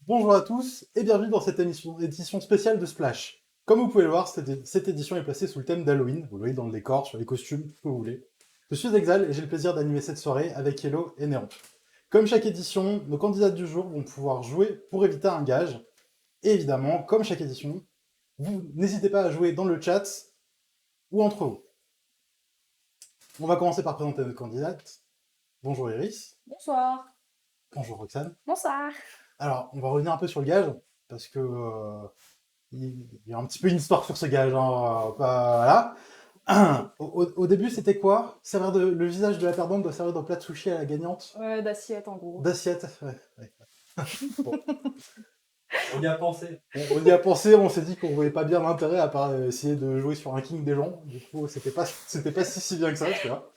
Bonjour à tous et bienvenue dans cette édition spéciale de Splash. Comme vous pouvez le voir, cette édition est placée sous le thème d'Halloween. Vous le voyez dans le décor, sur les costumes, ce que vous voulez. Je suis Exal et j'ai le plaisir d'animer cette soirée avec Hello et Néron. Comme chaque édition, nos candidats du jour vont pouvoir jouer pour éviter un gage. Et évidemment, comme chaque édition, vous n'hésitez pas à jouer dans le chat ou entre vous. On va commencer par présenter nos candidates. Bonjour Iris. Bonsoir. Bonjour Roxane. Bonsoir. Alors, on va revenir un peu sur le gage, parce que il y a un petit peu une histoire sur ce gage, hein, voilà. Au début, c'était quoi? Le visage de la perdante doit servir de plat de sushi à la gagnante? D'assiette en gros. D'assiette, ouais. Bon. On y a pensé. On y a pensé, on s'est dit qu'on voyait pas bien l'intérêt à part essayer de jouer sur un king des gens. Du coup, c'était pas si bien que ça, tu vois.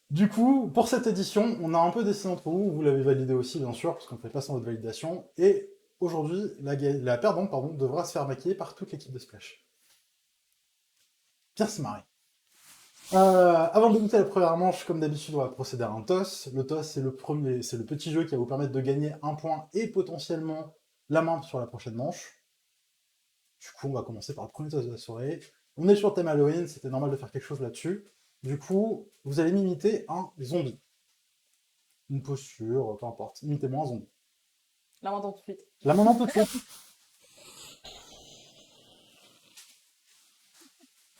Du coup, pour cette édition, on a un peu dessiné entre vous l'avez validé aussi, bien sûr, parce qu'on ne fait pas sans votre validation. Et aujourd'hui, la perdante devra se faire maquiller par toute l'équipe de Splash. Bien se marrer. Avant de débuter la première manche, comme d'habitude, on va procéder à un toss. Le toss, c'est le petit jeu qui va vous permettre de gagner un point et potentiellement la main sur la prochaine manche. Du coup, on va commencer par le premier toss de la soirée. On est sur le thème Halloween, c'était normal de faire quelque chose là-dessus. Du coup, vous allez m'imiter un zombie. Une posture, peu importe. Imitez-moi un zombie. La main tout de suite. La main tout de suite.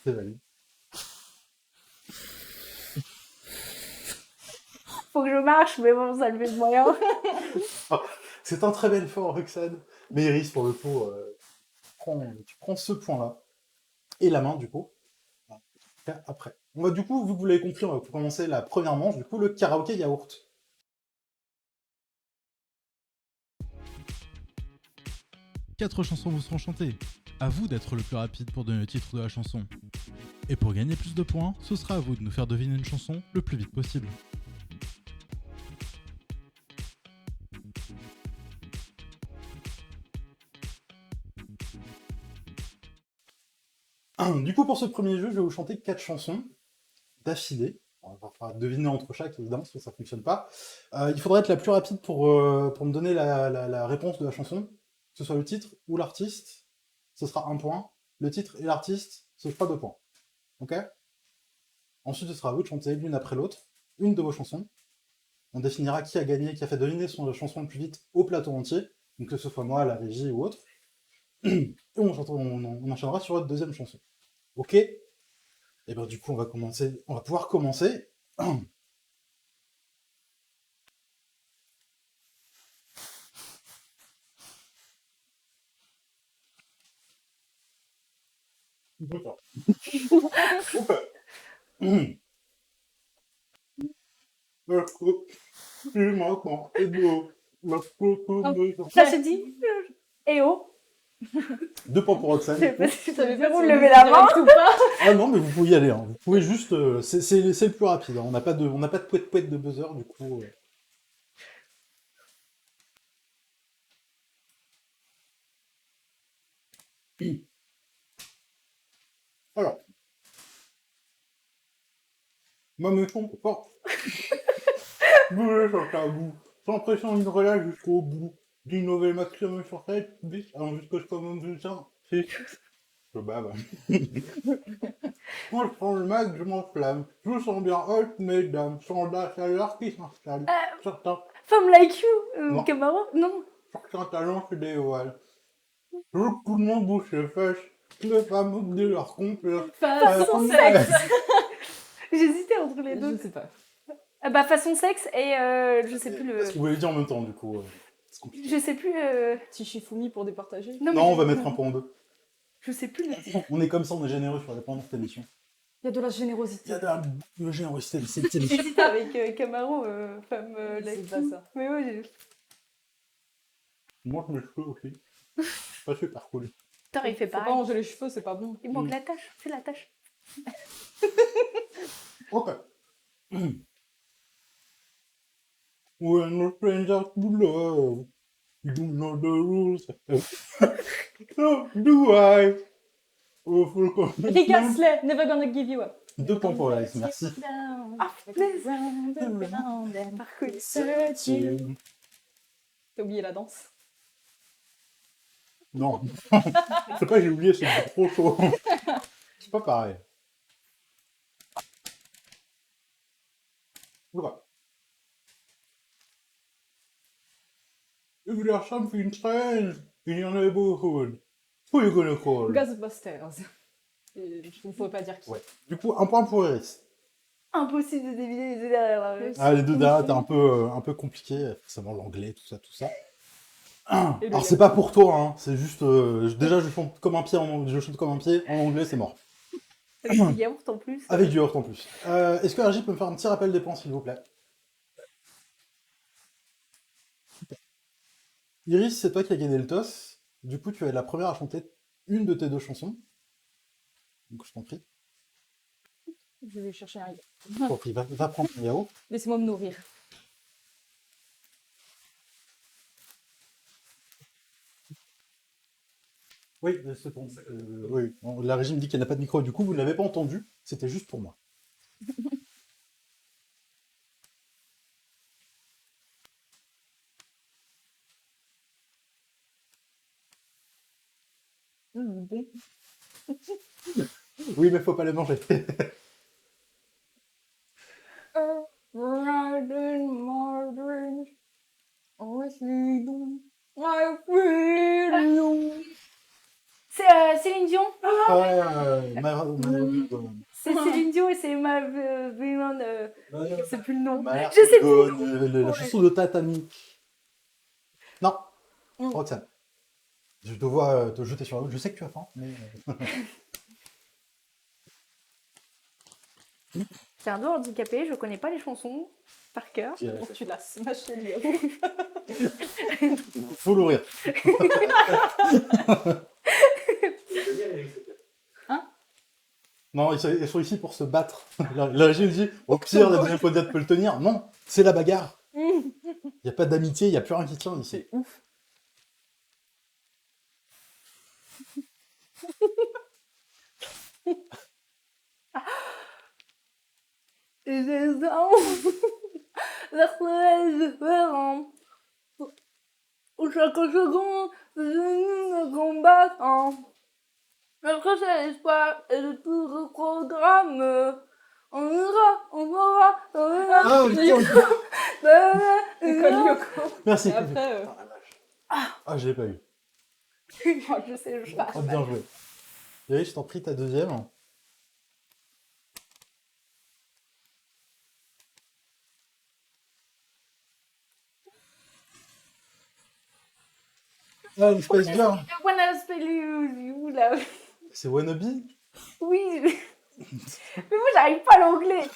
C'est valide. Faut que je marche, mais bon, ça le fait de moyen. C'est un très bel effort, Roxane. Mais Iris, pour le coup, tu prends ce point-là. Et la main, du coup, après. On va, du coup, vu que vous l'avez compris, on va commencer la première manche, du coup, le karaoké yaourt. Quatre chansons vous seront chantées. À vous d'être le plus rapide pour donner le titre de la chanson. Et pour gagner plus de points, ce sera à vous de nous faire deviner une chanson le plus vite possible. Du coup, pour ce premier jeu, je vais vous chanter 4 chansons d'affilée. On va pas deviner entre chaque, évidemment, parce que ça ne fonctionne pas. Il faudra être la plus rapide pour me donner la réponse de la chanson, que ce soit le titre ou l'artiste. Ce sera un point. Le titre et l'artiste, ce sera 2 points. Ok? Ensuite, ce sera à vous de chanter l'une après l'autre, une de vos chansons. On définira qui a gagné, qui a fait deviner son chanson le plus vite au plateau entier, donc que ce soit moi, la régie ou autre. Et on enchaînera sur votre deuxième chanson. Ok? Et bien du coup, on va pouvoir commencer. D'accord. Ça se dit Eh oh. 2 points pour Roxane. Je sais pas si Du coup. ça veut dire vous levez la main ou pas. Ah non, mais vous pouvez y aller. Hein. Vous pouvez juste. C'est le plus rapide. Hein. On n'a pas de pouet de buzzer, du coup. Alors. Ma maison, pas. Je voulais chercher à bout. Sans pression ni relâche jusqu'au bout. D'innover le maximum sur cette bis. Alors jusqu'à ce que je me sens. C'est. Je bave. Quand je prends le mag, je m'enflamme. Je me sens bien haute, mesdames. Sans la chaleur qui s'installe. Certains Femme like you. Non. Camaro. Non. Certains talents se dévoilent. Je veux que tout le monde bouge ses fesses. Les femmes oublient leur complexe. Façon sexe. J'hésitais entre les deux. Je sais pas. Bah façon sexe et je sais plus le. Est-ce que vous voulez dire en même temps, du coup c'est compliqué. Je sais plus. Petit Shifumi pour départager. Non, Non, on va mettre un point en deux. Je sais plus le. On est comme ça, on est généreux sur les points de cette émission. Il y a de la Il y générosité. a de la générosité dans cette émission. J'hésitais avec Camaro, femme like C'est pas you. ça. Mais ouais, Moi, je me cheveux aussi. Pas super cool. Putain, il fait Faut pas pareil. manger les cheveux, c'est pas bon. Il manque la tâche. Fais la tâche. Ok. When no strangers to love, you know the rules. So do I. Oh, full confidence. Rika Slay, never gonna give you up. 2 points pour Alice, merci. Par contre, T'as oublié la danse. Non. C'est pas que j'ai oublié, c'est trop chaud. C'est pas pareil. Oula. If there's something strange in your neighborhood, who you gonna call? Ghostbusters. Je ne pourrais pas dire qui. Ouais. Du coup, un point pour Iris. Impossible de deviner les deux derrière la rue. Ah, les deux derrière, t'es un peu compliqué. Forcément, l'anglais, tout ça, tout ça. Et le Alors, c'est pas pour toi, hein. C'est juste... déjà, je chante comme un pied en anglais. Je chante comme un pied. En anglais, c'est mort. Avec du yaourt en plus. Avec du yaourt en plus. Est-ce que RJ peut me faire un petit rappel des points, s'il vous plaît? Iris, c'est toi qui as gagné le toss. Du coup, tu es la première à chanter une de tes deux chansons. Donc, je t'en prie. Je vais chercher un yaourt. Je t'en prie, va prendre ton yaourt. Laissez-moi me nourrir. Oui, c'est bon. Oui, la régie me dit qu'elle n'a pas de micro. Du coup, vous ne l'avez pas entendu. C'était juste pour moi. Bon. Oui, mais faut pas les manger. C'est Céline Dion. C'est Céline Dion et c'est ma c'est plus le nom. Je sais plus. La chanson de Titanic. Non, Roxane. Je te vois te jeter sur la route. Je sais que tu as faim, mais... C'est un doigt handicapé, je connais pas les chansons par cœur. Tu l'as smashé le yaourt. Faut l'ouvrir. Non, ils sont ici pour se battre. La régie me dit, au pire, la deuxième podiatre peut le tenir. Non, c'est la bagarre. Il n'y a pas d'amitié, il n'y a plus rien qui tient ici. C'est ouf. Chaque seconde, je combattant. Notre seul espoir est de tout le programme. On aura. Ah, École Yoko. merci. Et après, Ah, je l'ai pas eu. je sais, je Oh, bien joué. Eric, je t'en prie, ta deuxième. Ah, une Space Girl. When I spell you, là. C'est Wannabe. Oui. Mais moi, j'arrive pas à l'anglais.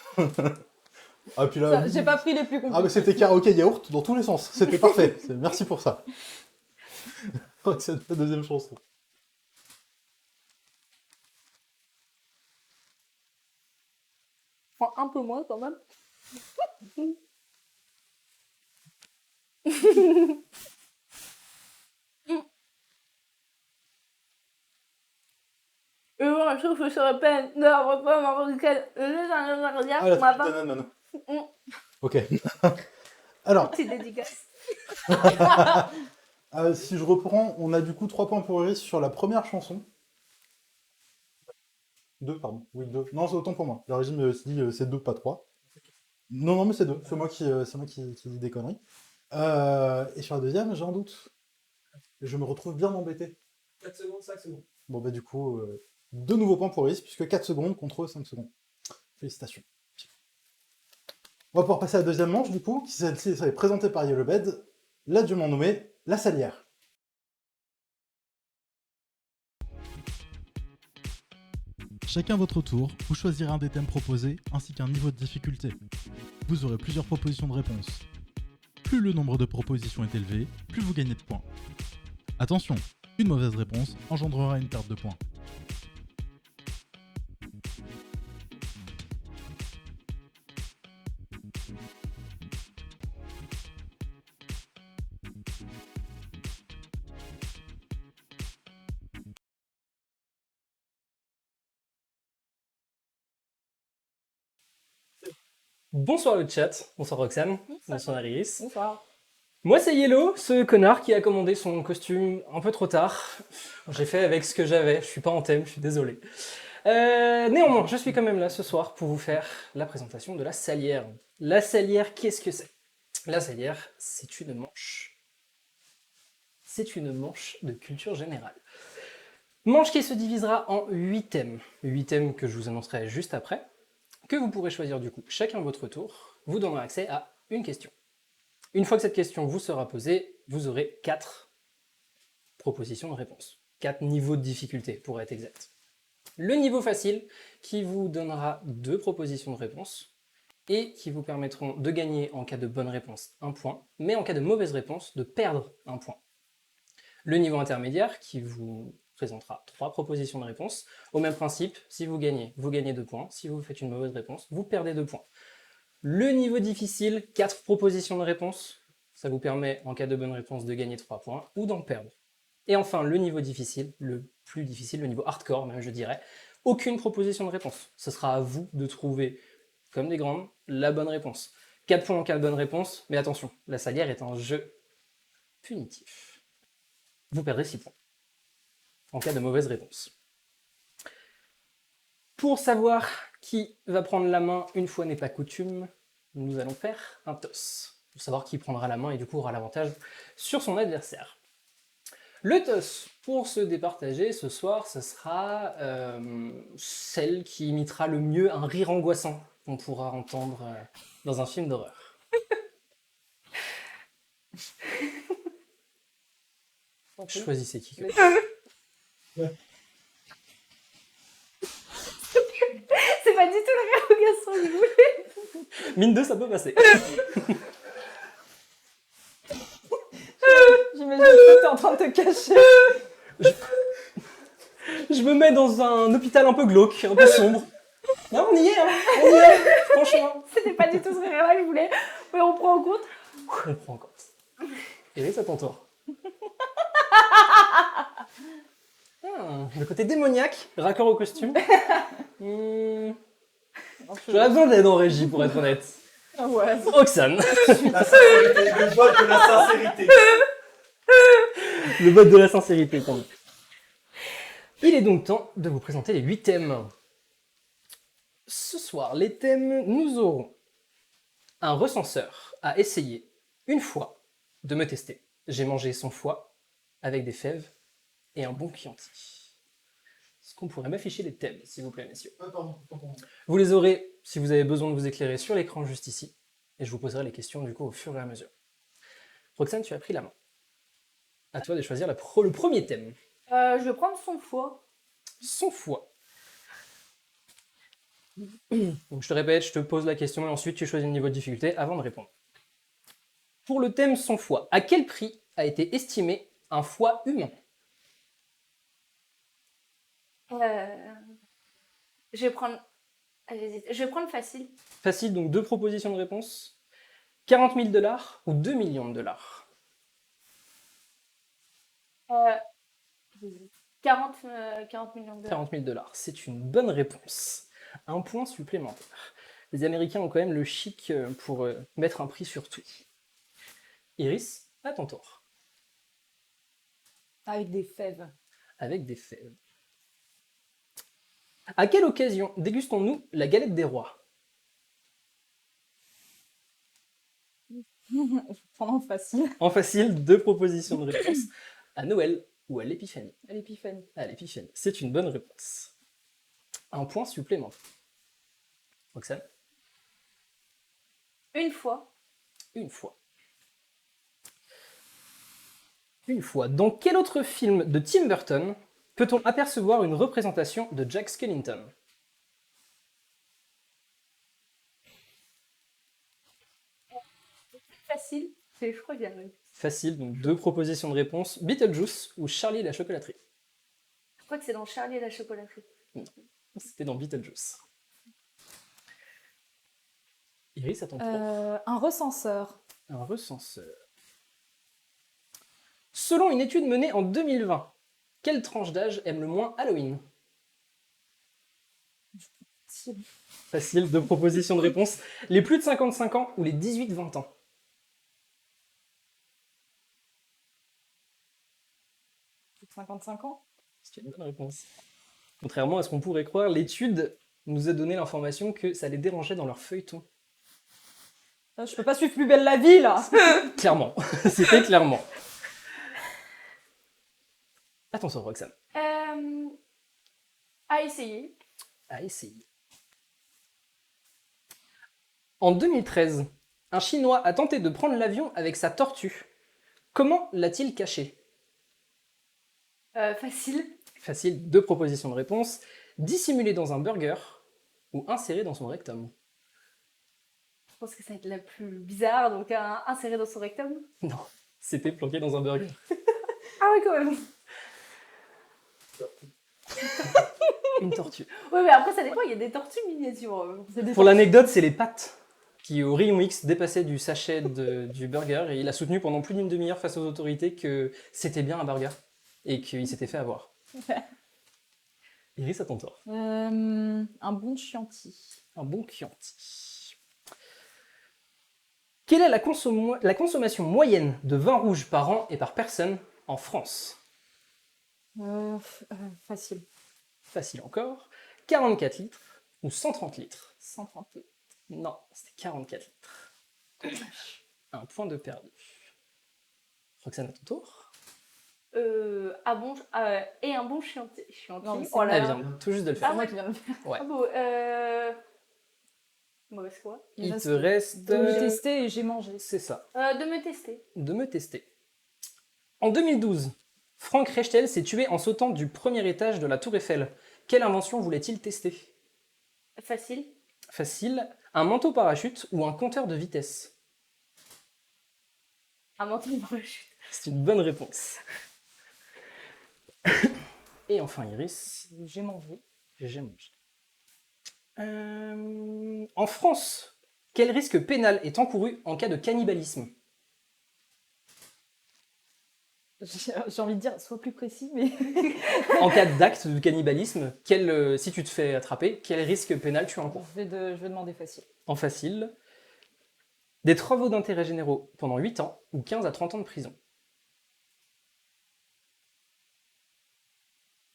Ah, puis là... j'ai pas pris les plus Ah, mais compliqués. c'était karaoké yaourt dans tous les sens. C'était parfait. Merci pour ça. C'est ta deuxième chanson. Enfin, un peu moins quand même. Et bon, je trouve que sur la peine de la repas marocaine, Ah, la petite banane, non. Ok. Alors, c'est dédicace. si je reprends, on a du coup 3 points pour Iris sur la première chanson. 2, pardon. Oui, 2. Non, c'est autant pour moi. La régie me dit c'est 2, pas 3. Non, mais c'est 2. C'est moi qui dis des conneries. Et sur la deuxième, j'ai un doute. Je me retrouve bien embêté. 4 secondes, 5 secondes. Bon, bah du coup, 2 nouveaux points pour Iris, puisque 4 secondes contre 5 secondes. Félicitations. On va pouvoir passer à la deuxième manche, du coup, qui celle-ci serait présentée par Yellowbed, l'adjumant nommé La Salière. Chacun votre tour, vous choisirez un des thèmes proposés ainsi qu'un niveau de difficulté. Vous aurez plusieurs propositions de réponse. Plus le nombre de propositions est élevé, plus vous gagnez de points. Attention, une mauvaise réponse engendrera une perte de points. Bonsoir le chat, bonsoir Roxane, bonsoir Iris. Bonsoir. Moi, c'est Yellow, ce connard qui a commandé son costume un peu trop tard. J'ai fait avec ce que j'avais, je suis pas en thème, je suis désolé. Néanmoins, je suis quand même là ce soir pour vous faire la présentation de la salière. La salière, qu'est-ce que c'est? La salière, c'est une manche. C'est une manche de culture générale. Manche qui se divisera en 8 thèmes. 8 thèmes que je vous annoncerai juste après, que vous pourrez choisir du coup chacun votre tour, vous donnera accès à une question. Une fois que cette question vous sera posée, vous aurez 4 propositions de réponse. 4 niveaux de difficulté pour être exact. Le niveau facile qui vous donnera 2 propositions de réponse et qui vous permettront de gagner en cas de bonne réponse 1 point, mais en cas de mauvaise réponse de perdre 1 point. Le niveau intermédiaire qui vous présentera 3 propositions de réponse. Au même principe, si vous gagnez 2 points. Si vous faites une mauvaise réponse, vous perdez 2 points. Le niveau difficile, 4 propositions de réponse. Ça vous permet, en cas de bonne réponse, de gagner 3 points ou d'en perdre. Et enfin, le niveau difficile, le plus difficile, le niveau hardcore même, je dirais, aucune proposition de réponse. Ce sera à vous de trouver, comme des grandes, la bonne réponse. 4 points en cas de bonne réponse, mais attention, la salière est un jeu punitif. Vous perdrez 6 points en cas de mauvaise réponse. Pour savoir qui va prendre la main une fois n'est pas coutume, nous allons faire un toss. Pour savoir qui prendra la main et du coup aura l'avantage sur son adversaire. Le toss, pour se départager ce soir, ce sera celle qui imitera le mieux un rire angoissant qu'on pourra entendre dans un film d'horreur. Choisissez qui. C'est pas du tout le révocation que je voulais. Mine 2, ça peut passer. J'imagine que t'es en train de te cacher. Je me mets dans un hôpital un peu glauque, un peu sombre. Non, on y est, hein, on y est, franchement. C'était pas du tout ce rire-là que je voulais. Mais on prend en compte. On prend en compte. Et c'est à ton tour. Le côté démoniaque, raccord au costume. J'aurais besoin d'aide en régie pour être honnête. Ah ouais. Roxane. La sincérité, le vote de la sincérité. Le vote de la sincérité, quand même. Il est donc temps de vous présenter les 8 thèmes. Ce soir, les thèmes, nous aurons un recenseur à essayer une fois de me tester. J'ai mangé 100 fois avec des fèves et un bon Chianti. Est-ce qu'on pourrait m'afficher les thèmes, s'il vous plaît, messieurs? Pardon. Vous les aurez, si vous avez besoin de vous éclairer, sur l'écran juste ici. Et je vous poserai les questions, du coup, au fur et à mesure. Roxane, tu as pris la main. À toi de choisir le premier thème. Je vais prendre son foie. 100 fois. Donc je te répète, je te pose la question et ensuite tu choisis le niveau de difficulté avant de répondre. Pour le thème 100 fois, à quel prix a été estimé un foie humain? Je vais prendre... Allez-y. Je vais prendre facile. Facile, donc 2 propositions de réponse. 40 000 $ ou 2 millions de $? 40 millions de... 40 000 $, c'est une bonne réponse. Un point supplémentaire. Les Américains ont quand même le chic pour mettre un prix sur tout. Iris, à ton tour. Avec des fèves. Avec des fèves. À quelle occasion dégustons-nous la galette des rois? Je vais prendre en facile. En facile, 2 propositions de réponse. À Noël ou à l'Épiphanie? À l'épiphanie. À l'Épiphanie, c'est une bonne réponse. Un point supplémentaire. Roxane? Une fois. Une fois. Une fois. Dans quel autre film de Tim Burton peut-on apercevoir une représentation de Jack Skellington? Facile. Je crois qu'il y a un... Facile, donc 2 propositions de réponse. Beetlejuice ou Charlie et la chocolaterie? Je crois que c'est dans Charlie et la chocolaterie. C'était dans Beetlejuice. Iris, à ton tour. Un recenseur. Un recenseur. Selon une étude menée en 2020, quelle tranche d'âge aime le moins Halloween? Facile, 2 propositions de réponse. Les plus de 55 ans ou les 18-20 ans? 55 ans. C'est une bonne réponse. Contrairement à ce qu'on pourrait croire, l'étude nous a donné l'information que ça les dérangeait dans leur feuilleton. Je peux pas suivre Plus belle la vie, là. Clairement, c'était clairement. Attention, Roxane. À essayer. À essayer. En 2013, un Chinois a tenté de prendre l'avion avec sa tortue. Comment l'a-t-il caché? Facile. Facile, 2 propositions de réponse. Dissimulé dans un burger ou inséré dans son rectum. Je pense que ça va être la plus bizarre, donc insérer dans son rectum. Non, c'était planqué dans un burger. Ah oui, quand même. Une tortue. Ouais, mais après, ça dépend, il y a des tortues miniatures. Pour l'anecdote, c'est les pattes qui, au rayon X, dépassaient du sachet du burger. Et il a soutenu pendant plus d'une demi-heure face aux autorités que c'était bien un burger et qu'il s'était fait avoir. Iris, à ton tour. Un bon Chianti. Un bon Chianti. Quelle est la consommation moyenne de vin rouge par an et par personne en France? Facile. Facile encore. 44 litres ou 130 litres? 130 litres. Non, c'était 44 litres. Dommage. Un point de perdu. Roxane, à ton tour. Et un bon chianti. Non, mais Oh là Elle là. vient tout juste de le C'est faire. moi qui viens de le faire. Ouais. Ah bon, mauvaise foi. Il te reste... De me tester et j'ai mangé. C'est ça. De me tester. De me tester. En 2012, Franck Rechtel s'est tué en sautant du premier étage de la Tour Eiffel. Quelle invention voulait-il tester? Facile. Facile. Un manteau parachute ou un compteur de vitesse? Un manteau de parachute. C'est une bonne réponse. Et enfin, Iris. J'ai mangé. J'ai mangé. En France, quel risque pénal est encouru en cas de cannibalisme? J'ai envie de dire, sois plus précis, mais... En cas d'acte de cannibalisme, si tu te fais attraper, quel risque pénal tu encours? je vais demander facile. En facile. Des travaux d'intérêt généraux pendant 8 ans ou 15 à 30 ans de prison.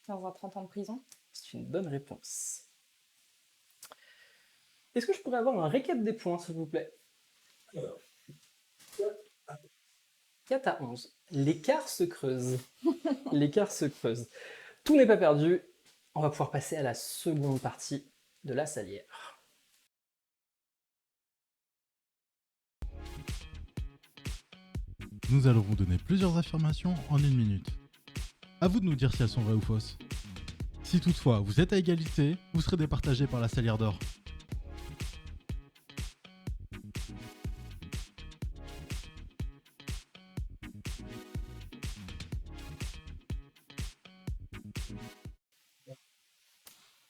15 à 30 ans de prison. C'est une bonne réponse. Est-ce que je pourrais avoir un récap des points, s'il vous plaît? 4 à 11. L'écart se creuse. L'écart se creuse. Tout n'est pas perdu. On va pouvoir passer à la seconde partie de la salière. Nous allons vous donner plusieurs affirmations en 1 minute. À vous de nous dire si elles sont vraies ou fausses. Si toutefois vous êtes à égalité, vous serez départagé par la salière d'or.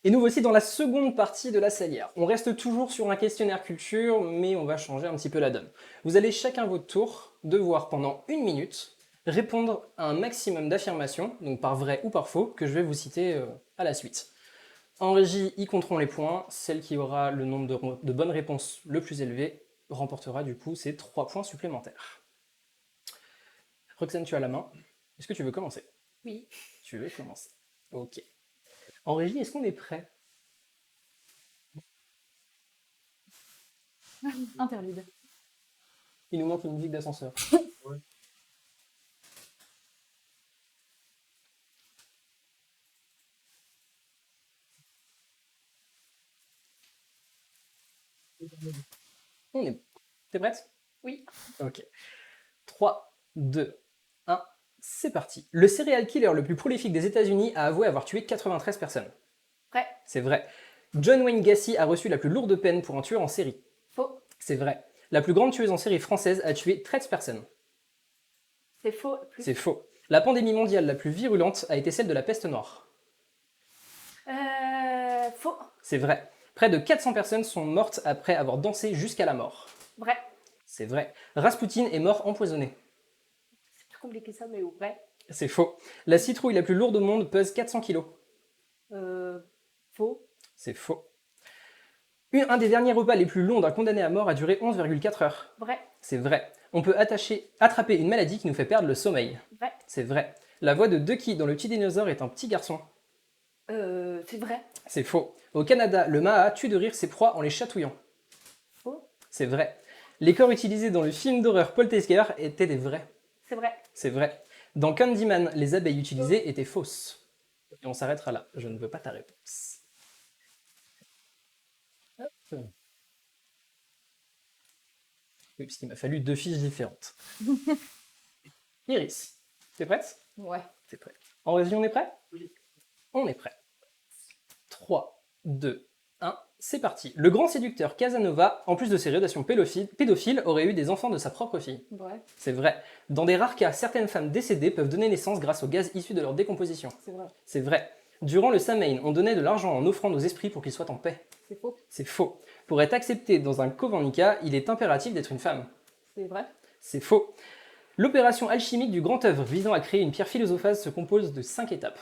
Et nous voici dans la seconde partie de la salière. On reste toujours sur un questionnaire culture, mais on va changer un petit peu la donne. Vous allez chacun votre tour devoir pendant 1 minute répondre à un maximum d'affirmations, donc par vrai ou par faux, que je vais vous citer à la suite. En régie, ils compteront les points. Celle qui aura le nombre de bonnes réponses le plus élevé remportera du coup ces 3 points supplémentaires. Roxane, tu as la main. Est-ce que tu veux commencer? Oui. Tu veux commencer. Ok. En régie, est-ce qu'on est prêt? Interlude. Il nous manque une musique d'ascenseur. Ouais. On est... T'es prête? Oui. Ok. 3, 2, 1, c'est parti. Le serial killer le plus prolifique des États-Unis a avoué avoir tué 93 personnes. Vrai. C'est vrai. John Wayne Gacy a reçu la plus lourde peine pour un tueur en série. Faux. C'est vrai. La plus grande tueuse en série française a tué 13 personnes. C'est faux. C'est faux. La pandémie mondiale la plus virulente a été celle de la peste noire. Faux. C'est vrai. Près de 400 personnes sont mortes après avoir dansé jusqu'à la mort. Vrai. C'est vrai. Rasputin est mort empoisonné. C'est plus compliqué ça, mais vrai. C'est faux. La citrouille la plus lourde au monde pèse 400 kilos. Faux. C'est faux. Un des derniers repas les plus longs d'un condamné à mort a duré 11,4 heures. Vrai. C'est vrai. On peut attraper une maladie qui nous fait perdre le sommeil. Vrai. C'est vrai. La voix de Ducky dans Le Petit Dinosaure est un petit garçon. C'est vrai. C'est faux. Au Canada, le Maha tue de rire ses proies en les chatouillant. Faux. C'est vrai. Les corps utilisés dans le film d'horreur Poltergeist étaient des vrais. C'est vrai. C'est vrai. Dans Candyman, les abeilles utilisées étaient fausses. Et on s'arrêtera là. Je ne veux pas ta réponse. Hop. Oui, parce qu'il m'a fallu 2 fiches différentes. Iris, t'es prête? Ouais. T'es prête. En résumé, on est prêt? Oui. On est prêt. 3, 2, 1, c'est parti. Le grand séducteur Casanova, en plus de ses relations pédophiles, aurait eu des enfants de sa propre fille. Vrai. C'est vrai. Dans des rares cas, certaines femmes décédées peuvent donner naissance grâce au gaz issu de leur décomposition. C'est vrai. C'est vrai. Durant le Samhain, on donnait de l'argent en offrande aux esprits pour qu'ils soient en paix. C'est faux. C'est faux. Pour être accepté dans un couvent Nika, il est impératif d'être une femme. C'est vrai. C'est faux. L'opération alchimique du grand œuvre visant à créer une pierre philosophale se compose de 5 étapes.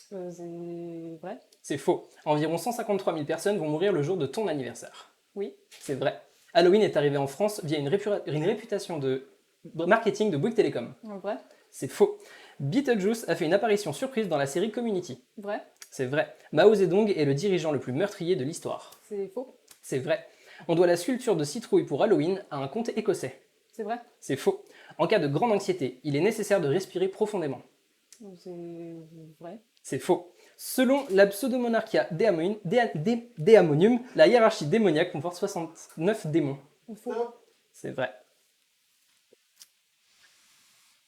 C'est vrai. C'est faux. Environ 153 000 personnes vont mourir le jour de ton anniversaire. Oui. C'est vrai. Halloween est arrivé en France via une réputation de marketing de Bouygues Télécom. Vrai. C'est faux. Beetlejuice a fait une apparition surprise dans la série Community. Vrai. C'est vrai. Mao Zedong est le dirigeant le plus meurtrier de l'histoire. C'est faux. C'est vrai. On doit la sculpture de citrouille pour Halloween à un comte écossais. C'est vrai. C'est faux. En cas de grande anxiété, il est nécessaire de respirer profondément. C'est vrai. C'est faux. Selon la pseudomonarchia Déamonium, la hiérarchie démoniaque comporte 69 démons. Faux. C'est vrai.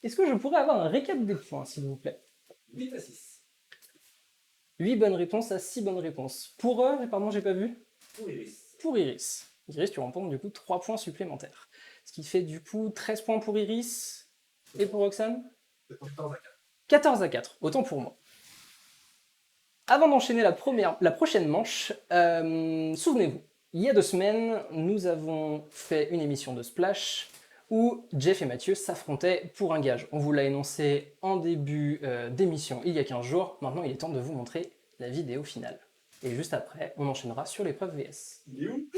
Est-ce que je pourrais avoir un récap des points, s'il vous plaît? 8 à 6. 8 bonnes réponses à 6 bonnes réponses. Pour pardon, j'ai pas vu? Pour Iris. Pour Iris. Iris, tu remportes du coup 3 points supplémentaires. Ce qui fait du coup 13 points pour Iris. Et pour Roxane? 14 à 4. 14 à 4, autant pour moi. Avant d'enchaîner la prochaine manche, souvenez-vous, il y a 2 semaines, nous avons fait une émission de Splash où Jeff et Mathieu s'affrontaient pour un gage. On vous l'a énoncé en début d'émission il y a 15 jours. Maintenant, il est temps de vous montrer la vidéo finale. Et juste après, on enchaînera sur l'épreuve VS. Il est où?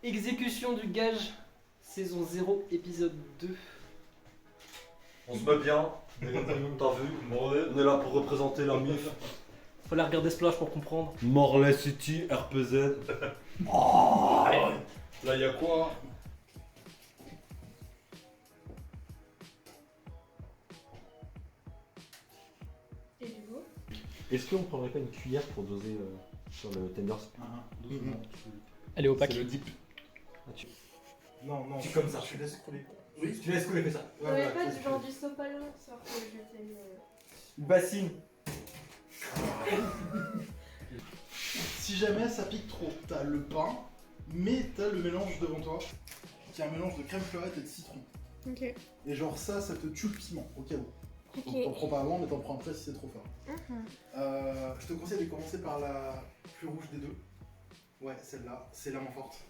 Exécution du gage, saison 0, épisode 2. On se bat bien. T'as vu? On est là pour représenter la MIF. Faut la regarder Splash pour comprendre. Morlaix City, RPZ. Oh, là, il y a quoi? Et du coup? Est-ce qu'on prendrait pas une cuillère pour doser sur le tenders? Elle est opaque. C'est le dip. Non, non. Tu comme ça. Tu laisses couler. Oui, tu laisses couler que ça. On avait pas du genre du sopalin, sauf que je fais Une bassine. Si jamais ça pique trop, t'as le pain, mais t'as le mélange devant toi, qui est un mélange de crème fleurette et de citron. Ok. Et genre ça te tue le piment, au cas où. Donc t'en Ok. prends pas avant, mais t'en prends après si c'est trop fort. Je te conseille de commencer par la plus rouge des deux. Ouais, celle-là, c'est la moins forte.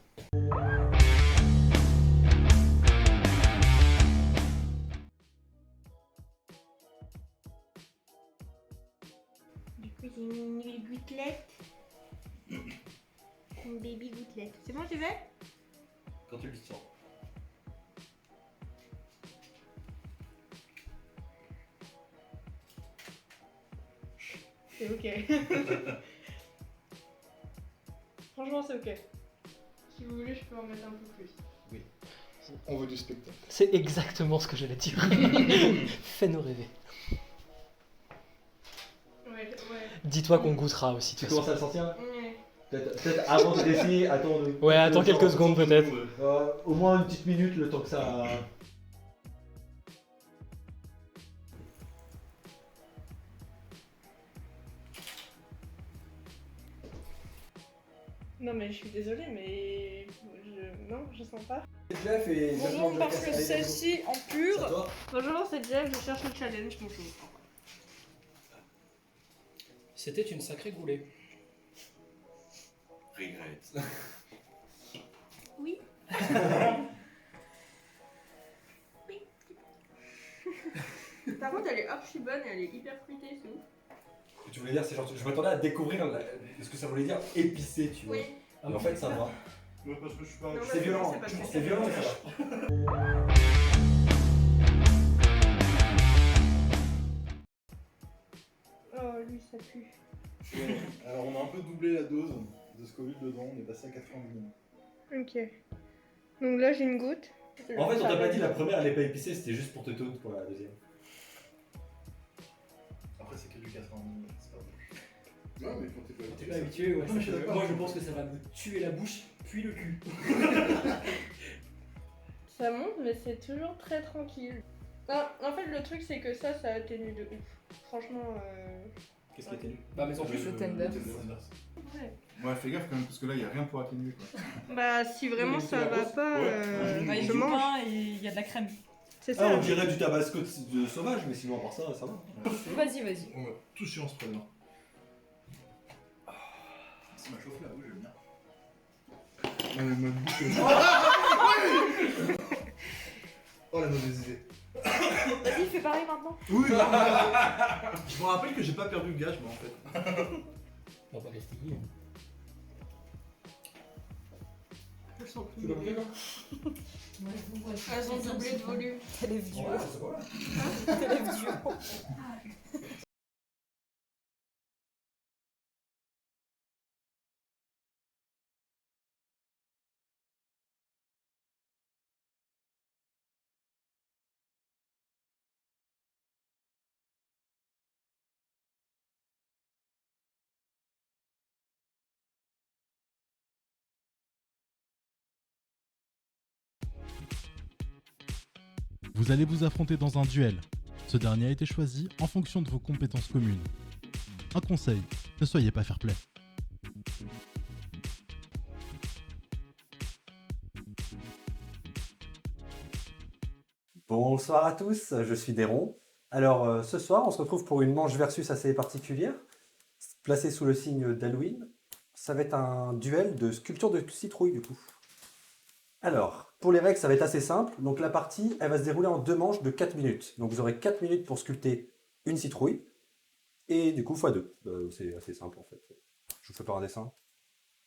Du coup, j'ai mis une gouttelette. Une baby gouttelette. C'est bon, j'y vais? Quand tu le sens. C'est ok. Franchement, c'est ok. Si vous voulez, je peux en mettre un peu plus. On veut du spectacle. C'est exactement ce que j'allais dire. Fais-nous rêver. Ouais. Dis-toi qu'on goûtera aussi. Tu commences à le sentir là? Ouais. Peut-être avant de d'essayer, attends. Ouais, attends quelques secondes peut-être. Au moins une petite minute le temps que ça. Non, mais je suis désolée, mais. Non, je sens pas. Jeff et Bonjour, parce que celle-ci en C'est pur. toi? Bonjour, c'est Jeff, je cherche le challenge, bonjour. C'était une sacrée goulée. Regret. Oui. Oui. Par contre, elle est archi bonne et elle est hyper fruitée, c'est ouf. Ce que tu voulais dire, c'est genre, je m'attendais à découvrir ce que ça voulait dire épicé, tu vois. Oui. Mais en fait, ça va. Ouais, parce que je suis pas. Non, C'est violent. c'est pas très C'est violent, mais ça va. pue. Alors on a un peu doublé la dose de Scoville dedans, on est passé à 90 millions. Ok. Donc là, j'ai une goutte. En fait, on t'a pas dit la première, elle est pas épicée, c'était juste pour te taunt pour la deuxième. Après c'est que du 90 millions, c'est pas bon. Non mais quand t'es pas T'es pas habitué, ouais. Non, mais je suis d'accord. Moi je pense que ça va me tuer la bouche, puis le cul. Ça monte, mais c'est toujours très tranquille. Ah, en fait, le truc, c'est que ça atténue de ouf. Franchement, Qu'est-ce qui était lu? Bah, mais en plus, Le tender. ouais. Ouais, fais gaffe quand même, parce que là, il n'y a rien pour atténuer. Quoi. Bah, si vraiment ça va pas, Bah, il y a je du mange. pain et il y a de la crème. C'est Ah, ça. on dirait du tabasco de sauvage, mais sinon, à part ça, ça va. Vas-y, vas-y. On va tous sur ce prénom. Ça m'a chauffé la bouche, j'aime bien. Ma bouche. Oh la mauvaise idée. Vas-y, fais pareil maintenant. Oui. Je me rappelle que j'ai pas perdu le gage, moi en fait. On va pas gaspiller. Je sens Tu plus. l'as mangé, là? Elles ont doublé de volume. T'élèves duo. Ouais, c'est pas mal. T'élèves duo. Vous allez vous affronter dans un duel. Ce dernier a été choisi en fonction de vos compétences communes. Un conseil, ne soyez pas fair-play. Bonsoir à tous, je suis Déron. Alors ce soir, on se retrouve pour une manche versus assez particulière, placée sous le signe d'Halloween. Ça va être un duel de sculpture de citrouille du coup. Alors, pour les règles, ça va être assez simple. Donc la partie, elle va se dérouler en 2 manches de 4 minutes. Donc vous aurez 4 minutes pour sculpter une citrouille. Et du coup, x2. C'est assez simple en fait. Je vous fais pas un dessin.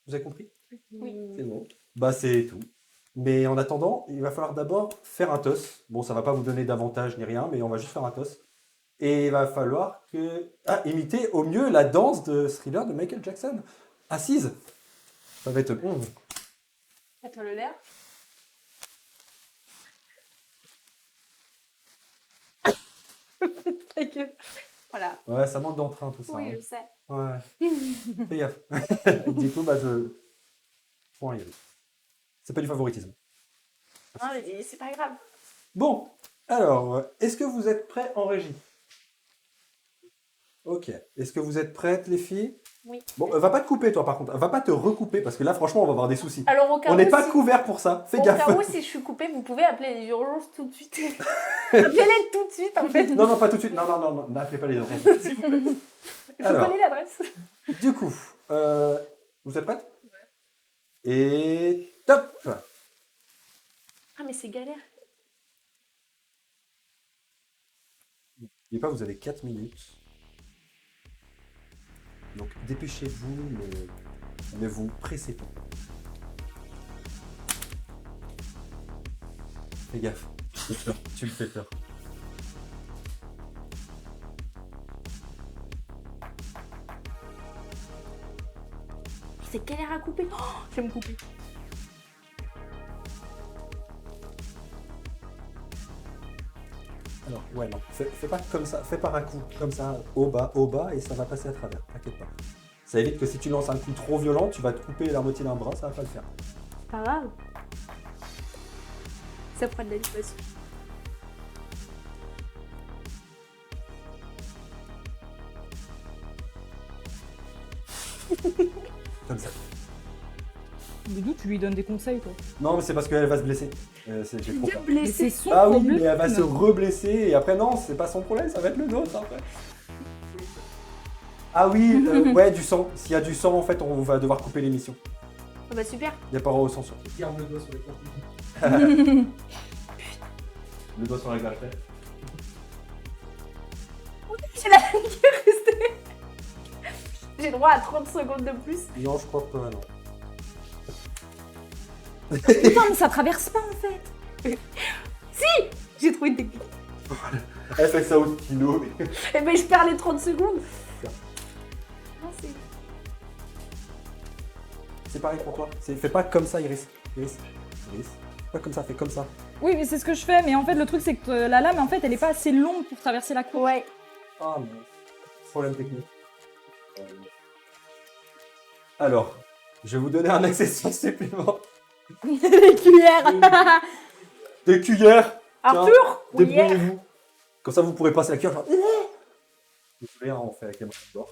Vous avez compris? Oui. C'est bon. Bah c'est tout. Mais en attendant, il va falloir d'abord faire un toss. Bon, ça va pas vous donner d'avantage ni rien, mais on va juste faire un toss. Et il va falloir imiter au mieux la danse de Thriller de Michael Jackson. Assise. Ça va être... Attends le l'air. Ta gueule. Voilà. Ouais, ça manque d'entrain tout ça. Oui, hein. je sais. Ouais. Fais gaffe. Du coup, Point y aller. C'est pas du favoritisme. Non, mais c'est pas grave. Bon, alors, est-ce que vous êtes prêts en régie? Ok. Est-ce que vous êtes prêtes, les filles? Oui. Bon, va pas te couper, toi, par contre. Va pas te recouper, parce que là, franchement, on va avoir des soucis. Alors, au cas On où, n'est pas si... couvert pour ça. Fais au gaffe. cas où, si je suis coupée, vous pouvez appeler les urgences tout de suite. Appelez-les tout de suite, en fait. Non, pas tout de suite. Non, n'appelez pas les urgences, s'il vous plaît. Je Alors. connais l'adresse. Du coup, vous êtes prêtes? Et top! Ah, mais c'est galère. N'oubliez pas, vous avez 4 minutes. Donc dépêchez-vous, mais ne vous pressez pas. Fais gaffe. Tu me fais peur. C'est galère à couper. Oh, je vais me couper. Alors, ouais, non, fais pas comme ça, fais par un coup, comme ça, au bas, et ça va passer à travers, t'inquiète pas. Ça évite que si tu lances un coup trop violent, tu vas te couper la moitié d'un bras, ça va pas le faire. Pas grave. Ça prend de l'animation. Comme ça. Mais d'où tu lui donnes des conseils, toi? Non, mais c'est parce qu'elle va se blesser. J'ai trop Bien peur. Mais blessé. c'est son Ah oui, problème. mais elle va se reblesser, et après, non, c'est pas son problème, ça va être le nôtre après. Ah oui, ouais, du sang. S'il y a du sang, en fait, on va devoir couper l'émission. Ah bah super. Il n'y a pas droit au sang sur. Garde le doigt sur les contenus. Le doigt sur la glace. J'ai la langue qui est restée. J'ai droit à 30 secondes de plus. Non, je crois pas, non. Putain, mais ça traverse pas en fait. Si, j'ai trouvé une technique. Elle fait ça au stylo. Eh ben je perds les 30 secondes. pareil pour toi. Fais pas comme ça, Iris. Iris. Pas comme ça, fais comme ça. Oui, mais c'est ce que je fais. Mais en fait, le truc, c'est que la lame, en fait, elle est pas assez longue pour traverser la cour. Ouais. Ah, mais... problème technique. Alors, je vais vous donner un accessoire supplément. Les cuillères. Des cuillères. Arthur, Tiens, débrouillez-vous. Comme ça, vous pourrez passer la cuillère. Genre... Désolé, hein, on fait avec les mains d'or.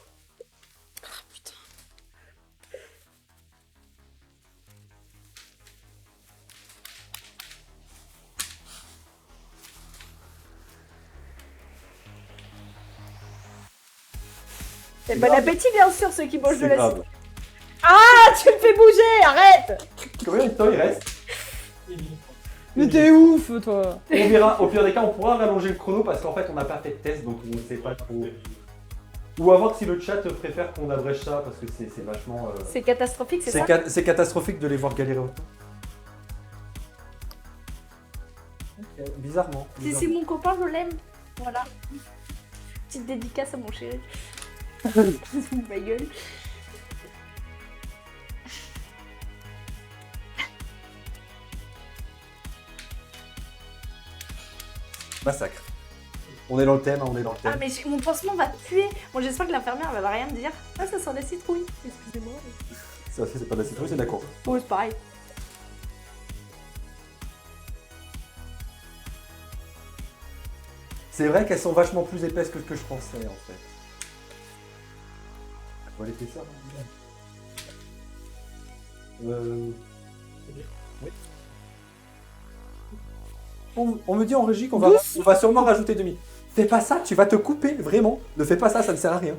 Et bon appétit, bien sûr, ceux qui mangent de C'est la grave. soupe. Ah, tu me fais bouger, arrête. Combien de temps il reste? Mais t'es ouf, toi. On verra, au pire des cas, on pourra rallonger le chrono parce qu'en fait, on n'a pas fait de test donc on ne sait pas trop. Ou à voir si le chat préfère qu'on abrège ça parce que c'est vachement. C'est catastrophique, c'est ça? C'est catastrophique de les voir galérer autant. Ok, bizarrement. Si c'est mon copain, je l'aime. Voilà. Petite dédicace à mon chéri. Ma gueule. Massacre. On est dans le thème, hein, on est dans le thème. Ah, mais mon pansement va puer. Bon, j'espère que l'infirmière elle va rien me dire. Ah, ça sent la citrouille. Excusez-moi. Ça, c'est pas de la citrouille, c'est de la courge. Oh, c'est pareil. C'est vrai qu'elles sont vachement plus épaisses que ce que je pensais en fait. On va l'épaisseur. Oui. On me dit en régie qu'on va sûrement rajouter demi. Fais pas ça, tu vas te couper, vraiment. Ne fais pas ça, ça ne sert à rien.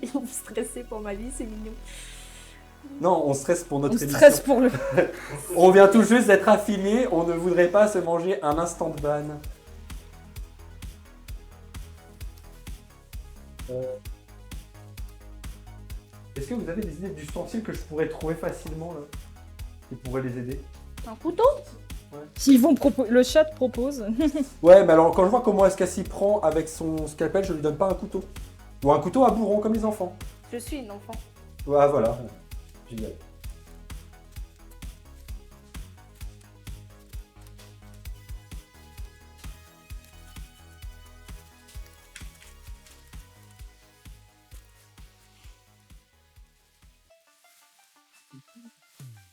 Ils vont stresser pour ma vie, c'est mignon. Non, on stresse pour notre émission. Stress pour le. On vient tout juste d'être affilié, on ne voudrait pas se manger un instant de ban. Est-ce que vous avez des idées d'ustensiles que je pourrais trouver facilement là, qui pourraient les aider? Un couteau? S'ils vont le chat propose. Ouais, mais alors quand je vois comment est-ce qu'elle s'y prend avec son scalpel, je lui donne pas un couteau. Ou un couteau à bourron comme les enfants. Je suis une enfant. Ouais, voilà. Génial.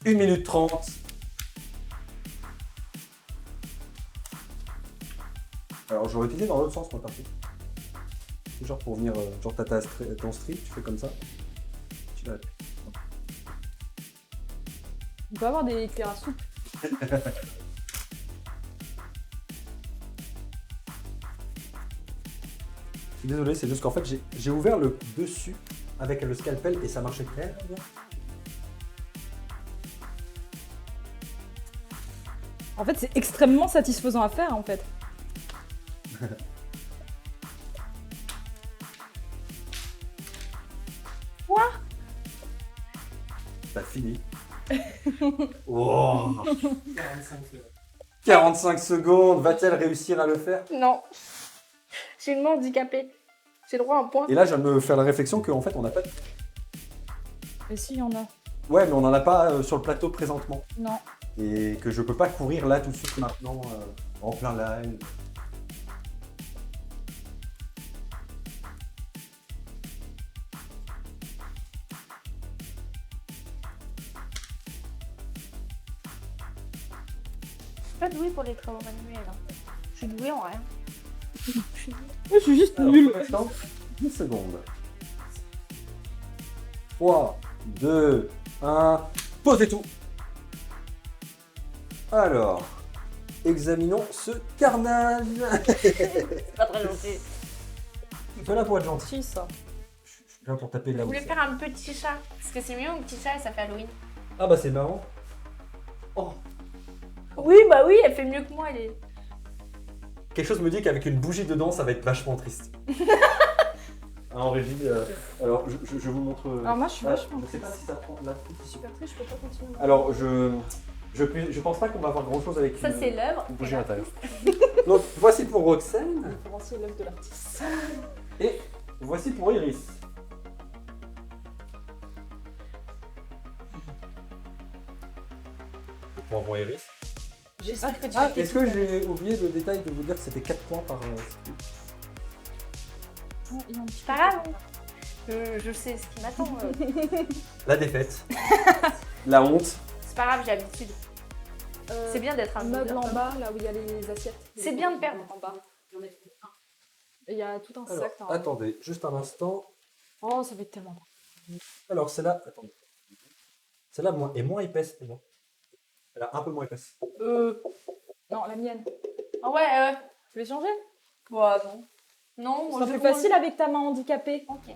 Une minute 30. Alors j'aurais utilisé dans l'autre sens moi par contre. Genre pour venir, genre t'as ton strip, tu fais comme ça. Tu l'as. On peut avoir des cuillères à soupe. Désolé, c'est juste qu'en fait j'ai ouvert le dessus avec le scalpel et ça marchait très bien. En fait, c'est extrêmement satisfaisant à faire, en fait. Quoi? T'as fini. Oh. 45 secondes, va-t-elle réussir à le faire? Non. Je suis une main handicapée. J'ai le droit à un point. Et là, je viens de me faire la réflexion qu'en fait, on n'a pas de... Et si, il y en a. Ouais, mais on n'en a pas sur le plateau présentement. Non. Et que je peux pas courir là tout de suite maintenant, en plein live. Je suis pas douée pour les travaux manuels. Hein. Je suis douée en rien. Je suis juste nulle. 10 secondes. 3, 2, 1, posez tout. Alors, examinons ce carnage. C'est pas très gentil. Fais là pour être gentil. Ça. Je viens pour taper Je là où voulais c'est. faire un petit chat. Parce que c'est mieux un petit chat et ça fait Halloween. Ah bah c'est marrant. Oh. Oui, bah oui, elle fait mieux que moi. Elle est... Quelque chose me dit qu'avec une bougie dedans, ça va être vachement triste. En régie, alors je vous montre. Alors moi, je suis vachement. Je sais pas si ça prend là. Super triste, je peux pas continuer. Alors je pense pas qu'on va avoir grand chose avec Ça, c'est l'œuvre. une bougie à l'intérieur. Donc voici pour Roxane. Voici l'œuvre de l'artiste. Et voici pour Iris. Bon, bon, Iris. J'espère que tu Ah, vas est-ce que j'ai oublié le détail de vous dire que c'était 4 points par cycle? C'est pas grave. Je sais ce qui m'attend. La défaite. La honte. C'est pas grave, j'ai l'habitude. C'est bien d'être un meuble leader. en bas, là où il y a les assiettes. C'est bien de perdre. En bas. Et il y a tout un Alors, sac. Là. attendez, juste un instant. Oh, ça va être tellement bon. Alors, celle-là, attendez. Celle-là est moins épaisse pour moi. Elle est un peu moins épaisse. Non, la mienne. Ah ouais, Tu veux changer? ouais, non. Non, moi C'est je plus facile avec ta main handicapée. Ok.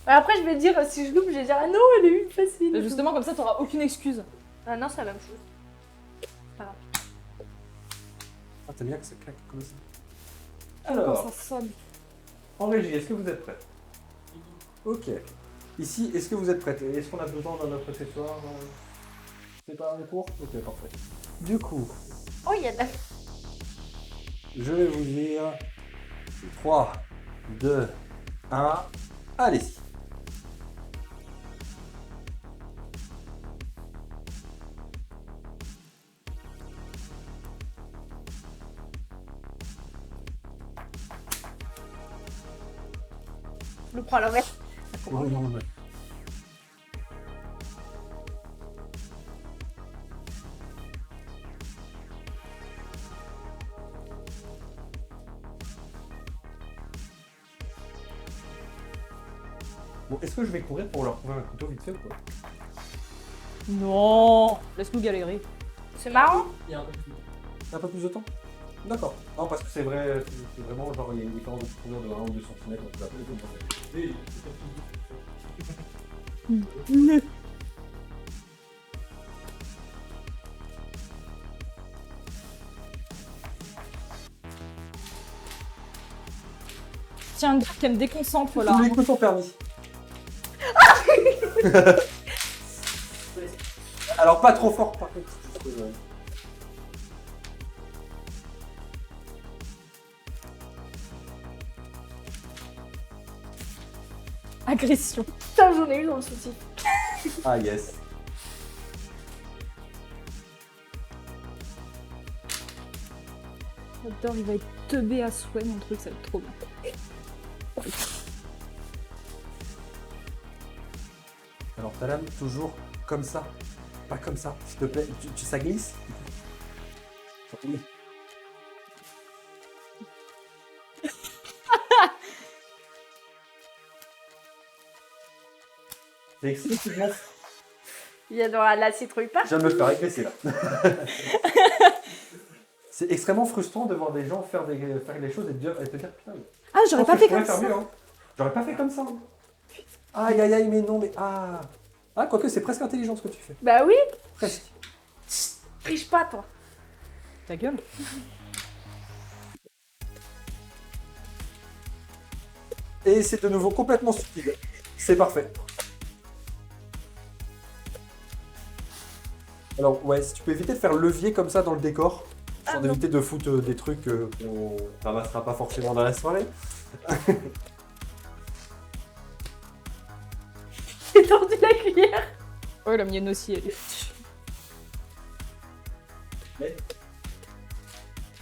Après, je vais dire, si je loupe, je vais dire, ah non, elle est une facile. Et justement, comme ça, t'auras aucune excuse. Ah non, c'est la même chose. Ah, t'aimes bien que ça claque comme ça. Alors, ça sonne. En régie, est-ce que vous êtes prêts? Ok. Ici, est-ce que vous êtes prêts? Est-ce qu'on a besoin d'un autre accessoire? C'est pas un cours? Ok, parfait. Du coup, Oh, il y a de la... je vais vous dire 3, 2, 1, allez-y. Je le prends à l'envers. Bon, est-ce que je vais courir pour leur trouver un couteau vite fait ou quoi? Non, laisse-nous galérer. C'est marrant. Il y a un peu plus de temps? D'accord. Non, parce que c'est vrai, c'est vraiment genre il y a une différence de profondeur de 1 ou 2 cm entre la peau et Tiens, qu'elle me déconcentre là. tous les coups sont permis. Alors pas trop fort par contre. Agression. Putain, j'en ai eu dans le souci. Ah yes. J'adore, il va être teubé à souhait mon truc, ça va être trop bien. Alors ta lame toujours comme ça. Pas comme ça, s'il te plaît. Ça glisse? Oui. C'est excessivement. Il y a dans la citrouille pas. Je viens de me faire agresser là. C'est extrêmement frustrant de voir des gens faire des choses et te dire putain. Ah, j'aurais pas fait comme faire ça. mieux, hein. J'aurais pas fait comme ça. Hein. Aïe aïe aïe, mais non, mais ah. Ah, quoique c'est presque intelligent ce que tu fais. Bah oui. Presque. Triche pas, toi. Ta gueule. Et c'est de nouveau complètement stupide. C'est parfait. Alors ouais, si tu peux éviter de faire levier comme ça dans le décor, histoire d'éviter de foutre des trucs qu'on ramassera pas forcément dans la soirée. J'ai tordu la cuillère. Ouais, la mienne aussi, elle est. Mais...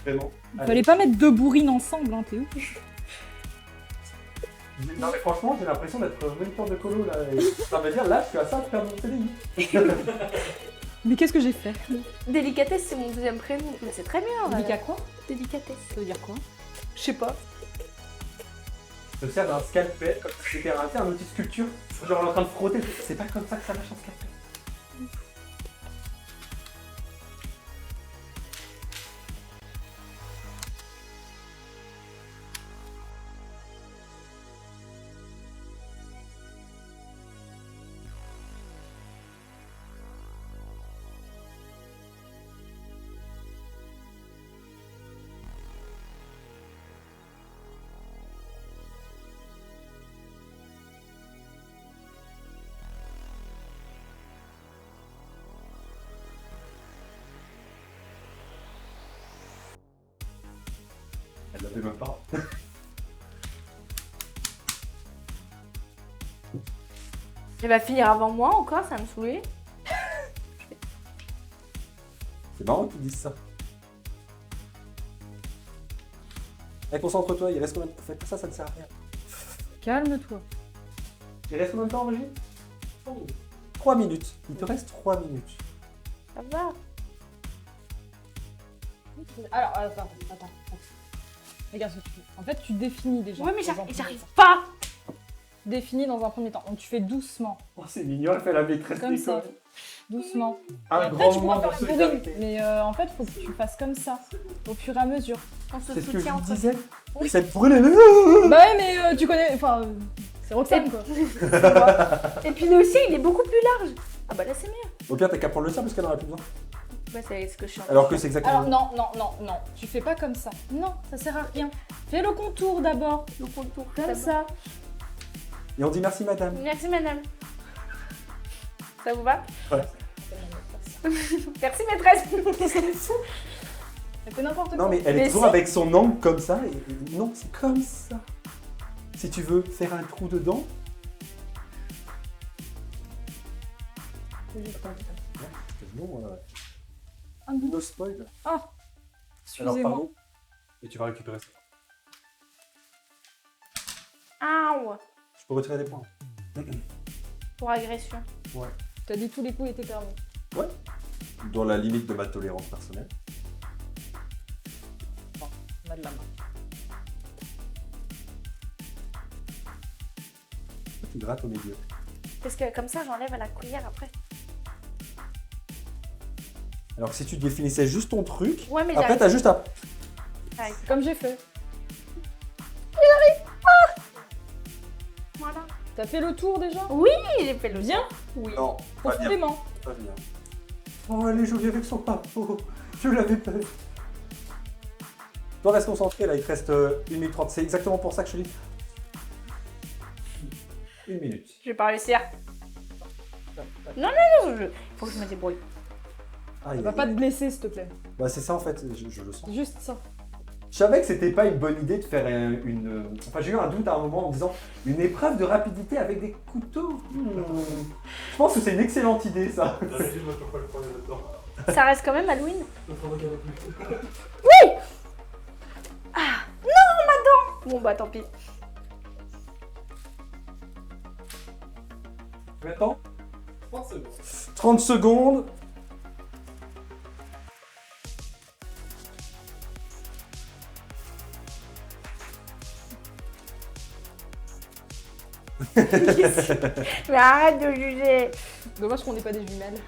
Vraiment. Fallait pas mettre deux bourrines ensemble, hein, t'es ouf. Non mais franchement, j'ai l'impression d'être moniteur de colo là. Et ça veut dire là, je suis à ça de faire mon CDI. Mais qu'est-ce que j'ai fait? Délicatesse, c'est mon deuxième prénom. Mais c'est très bien. Délicat quoi? Délicatesse. Ça veut dire quoi? Je sais pas. Je sers d'un scalpel comme si c'était un outil de sculpture. Genre on est en train de frotter. C'est pas comme ça que ça marche un scalpel. Elle l'avait même pas. Il va finir avant moi encore, ça me saoulait. C'est marrant qu'ils disent ça. Allez, concentre-toi, il reste combien de temps? Faites ça, ça ne sert à rien. Calme-toi. Il reste combien de temps, Brigitte 3 minutes. Il te reste 3 minutes. Ça va. Alors, attends. Regarde ce que tu fais. En fait, tu définis déjà. Ouais, mais dans un premier j'arrive temps. pas. Tu définis dans un premier temps. Donc, tu fais doucement. Oh, c'est mignon, elle fait la maîtresse Comme d'école. ça. Doucement. Un Et après, grand tu moment pourras de faire un peu solidarité. mais en fait, faut que tu fasses comme ça. Au fur et à mesure. On se C'est ce que je soutient vous entre disais. Oui. Ça te brûle. Bah ouais, mais tu connais. Enfin, c'est Roxane quoi. Et puis le aussi, il est beaucoup plus large. Ah bah là, c'est mieux. Au pire, t'as qu'à prendre le sien parce qu'elle en a plus besoin. Bah, c'est ce que je suis en train Alors de que faire. c'est exactement. Alors, non. Tu fais pas comme ça. Non, ça sert à rien. Fais le contour d'abord. Le contour. Comme ça. ça. Et on dit merci, madame. Merci, madame. Ça vous va? Ouais. Merci, maîtresse. Elle fait n'importe quoi. Non, mais elle est Mais toujours si. avec son angle comme ça. Et non, c'est comme ça. Si tu veux faire un trou dedans. No spoil. Ah, Alors, excusez-moi. pardon. Et tu vas récupérer ça. Aouh. Je peux retirer des points. Pour agression. Ouais. T'as dit tous les coups étaient permis. Ouais. Dans la limite de ma tolérance personnelle. On a de la main. Tu grattes au milieu. Parce que comme ça, j'enlève à la cuillère après. Alors que si tu définissais juste ton truc, Ouais, mais après j'arrive. t'as juste à. J'arrive. Comme j'ai fait. Voilà. T'as fait le tour déjà? Oui, j'ai fait le Bien. Oui. Non, pas bien. Profondément. Pas bien. Oh, elle est jolie avec son papot. Je l'avais pas vu. Toi, reste concentré, là, il te reste 1 minute 30. C'est exactement pour ça que je te dis. 1 minute. Je vais pas réussir. Non, faut que je me débrouille. Ah, Elle va pas te blesser s'il te plaît. Bah, c'est ça en fait, je le sens. Juste ça. Je savais que c'était pas une bonne idée de faire une. Enfin, j'ai eu un doute à un moment en me disant une épreuve de rapidité avec des couteaux. Je pense que c'est une excellente idée, ça. Ça reste quand même Halloween. Bon bah tant pis. Combien de temps 30 secondes. Mais arrête de juger. Dommage qu'on n'ait pas des jumelles.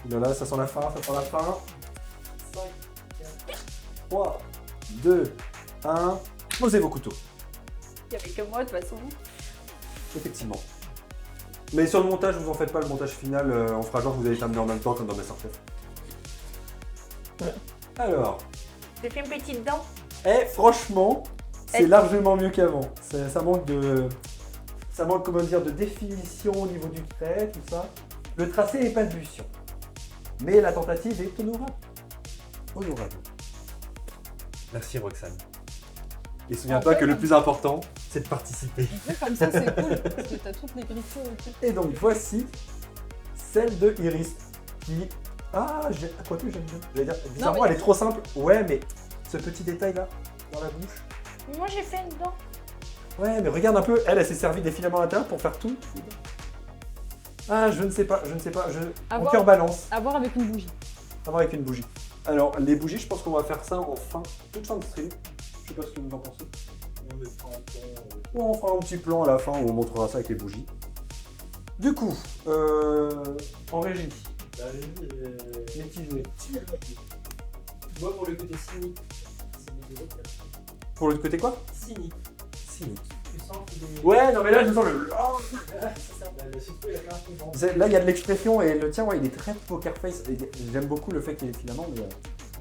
Là, ça sent la fin, ça sent la fin. 5, 4, 3, 2, 1. Posez vos couteaux. Il y avait que moi de toute façon. Effectivement. Mais sur le montage, vous en faites pas, le montage final, on fera genre que vous allez terminer en même temps comme dans Masterchef. Alors, J'ai fait une petite dent. franchement, c'est Eh. largement mieux qu'avant. Ça manque de... Ça manque, comment dire, de définition au niveau du trait, tout ça. Le tracé est balbutiant. Mais la tentative est honorable. Honorable. Merci Roxane. Et souviens-toi que le plus important, c'est de participer. Comme ça c'est cool parce que t'as toutes les griffures et tout. Et donc voici celle de Iris qui... Ah, quoique j'aime bien. J'allais dire, bizarrement, mais- elle est trop simple. Ouais, mais ce petit détail là, dans la bouche. Moi j'ai fait une dent. Ouais, mais regarde un peu, elle s'est servi des filaments à l'intérieur pour faire tout. Ah, je ne sais pas. À Mon voir. cœur balance. À voir avec une bougie. À voir avec une bougie. Alors, les bougies, je pense qu'on va faire ça en toute fin de stream. Je sais pas ce que vous en pensez. Ou on fera un petit plan à la fin où on montrera ça avec les bougies. Du coup, en régie. Mitigé. Moi, pour le côté cynique, Pour le côté quoi? cynique. Cynique. Tu sens qu'il est. Ouais, non mais là je sens le... C'est ça. Surtout, il a fait un peu grand. Là il y a de l'expression et le tien, ouais, il est très poker face. Et j'aime beaucoup le fait qu'il y ait des filaments, mais...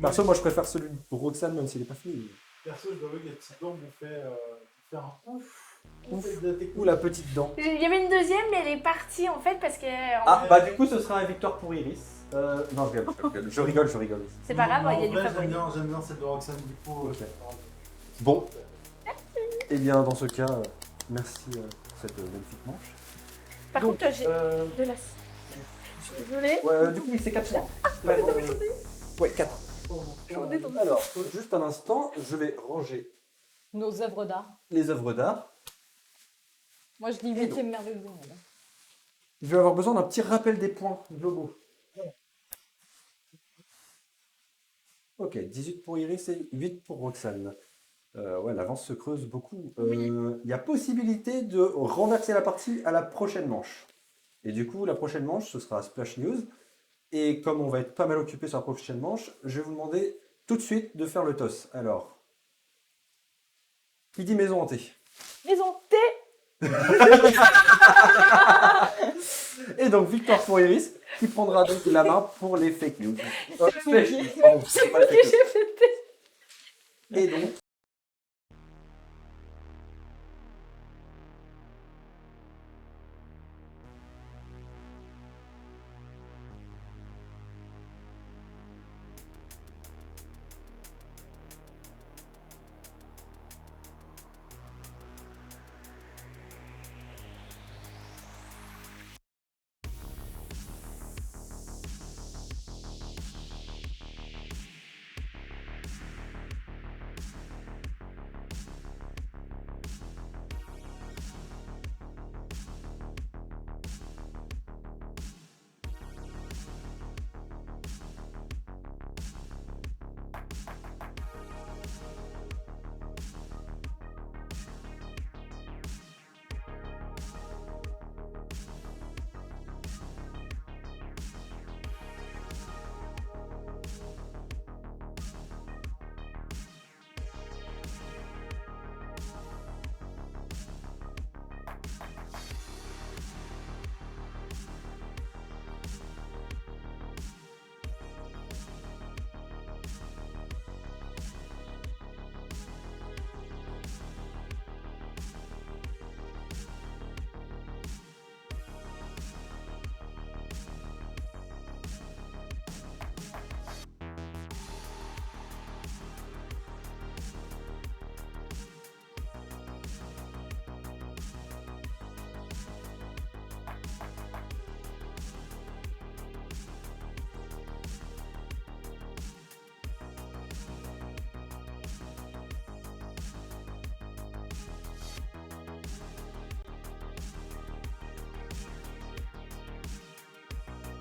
Perso, moi je préfère celui de Roxane même s'il est pas fini. Perso, je dois avouer que les petites dents m'ont fait faire un ouf. Ou la petite dent. Il y avait une deuxième, mais elle est partie en fait parce que. Ah, bah du coup ce sera une victoire pour Iris. Non, je rigole. C'est pas grave, il y a du vrai, favori. j'aime bien celle de Roxane du coup. Ok. Bon. Eh bien dans ce cas, merci pour cette magnifique manche. Par Donc, contre, j'ai de l'as. Je suis désolée. ouais, du coup, oui, c'est 4 points. Ouais, 4. J'en ai dans le- Alors, juste un instant, je vais ranger Nos œuvres d'art. les œuvres d'art. Moi, je dis 8ème merveille du monde. Je vais avoir besoin d'un petit rappel des points globaux. Ok, 18 pour Iris et 8 pour Roxane. Ouais, l'avance se creuse beaucoup. Il y a possibilité de renverser la partie à la prochaine manche. Et du coup, la prochaine manche, ce sera Splash News. Et comme on va être pas mal occupé sur la prochaine manche, je vais vous demander tout de suite de faire le toss. Alors, qui dit maison hantée? Maison T. Et donc, victoire pour Iris, qui prendra donc la main pour les fake news. C'est moi Pardon, c'est pas les fake news. j'ai fait T. Et donc,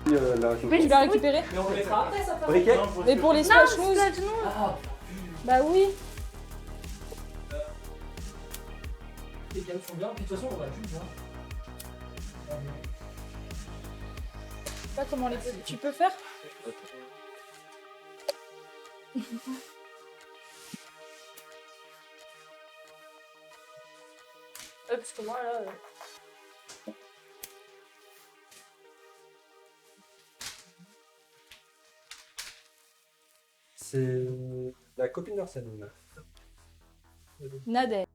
Tu vas récupérer. Mais on le mettra après, ça part. briquet. Mais pour les Non, splash news. Splash News. Ah, Bah oui. les gammes sont bien. Puis de toute façon, on va juste voir. Je sais pas comment les. Tu peux faire. Parce que moi, là... C'est la copine d'Arsène. Nadège.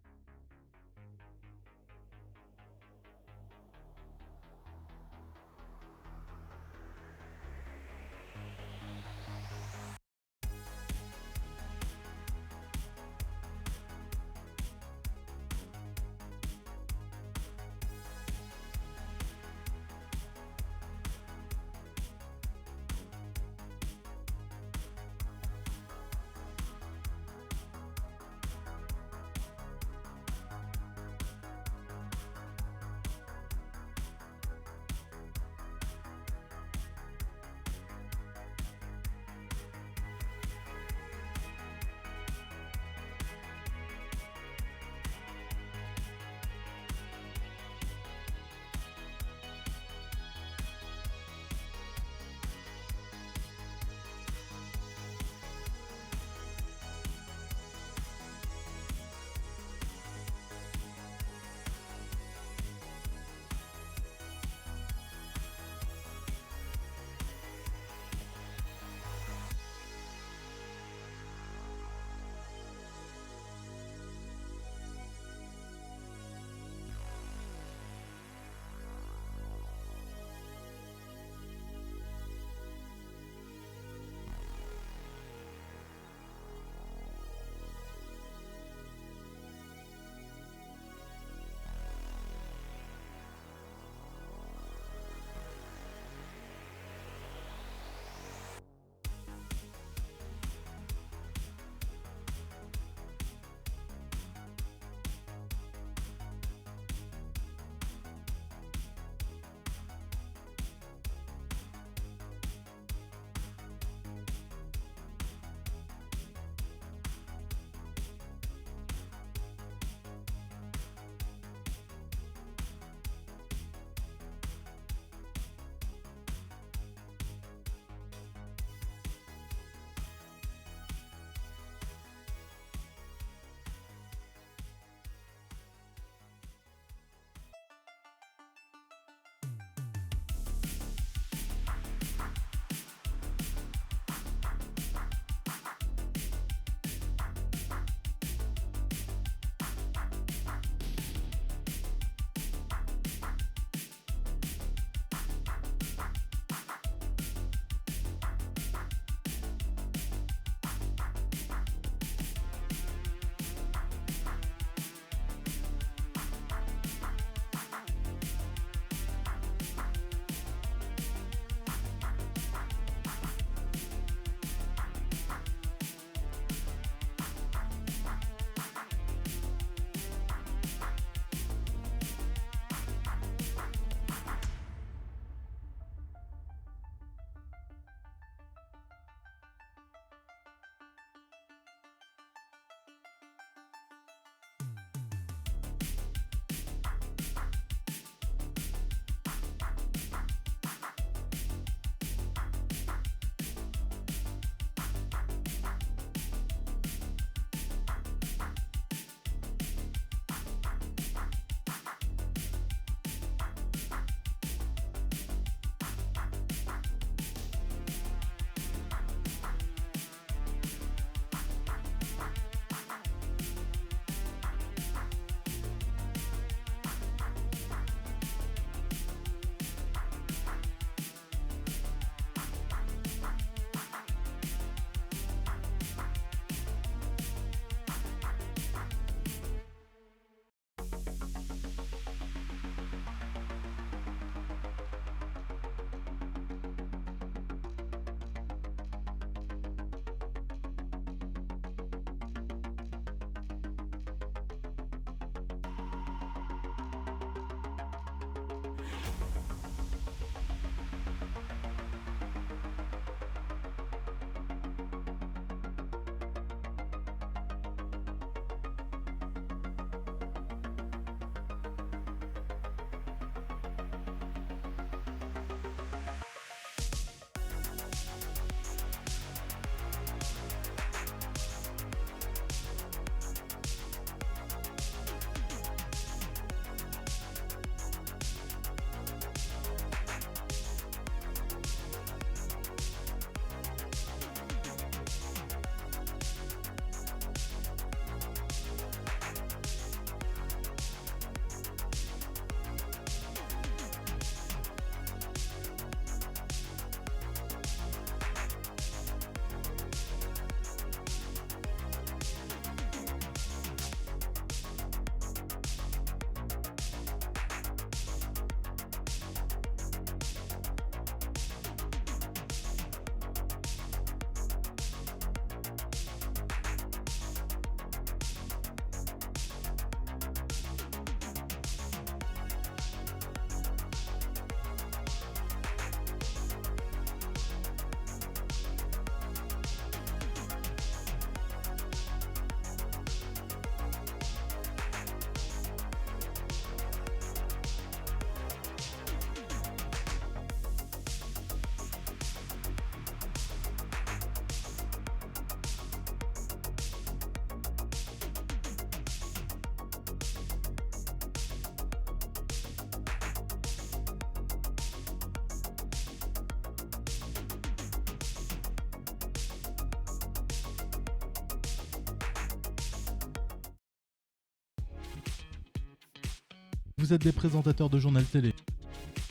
Vous êtes des présentateurs de journal télé.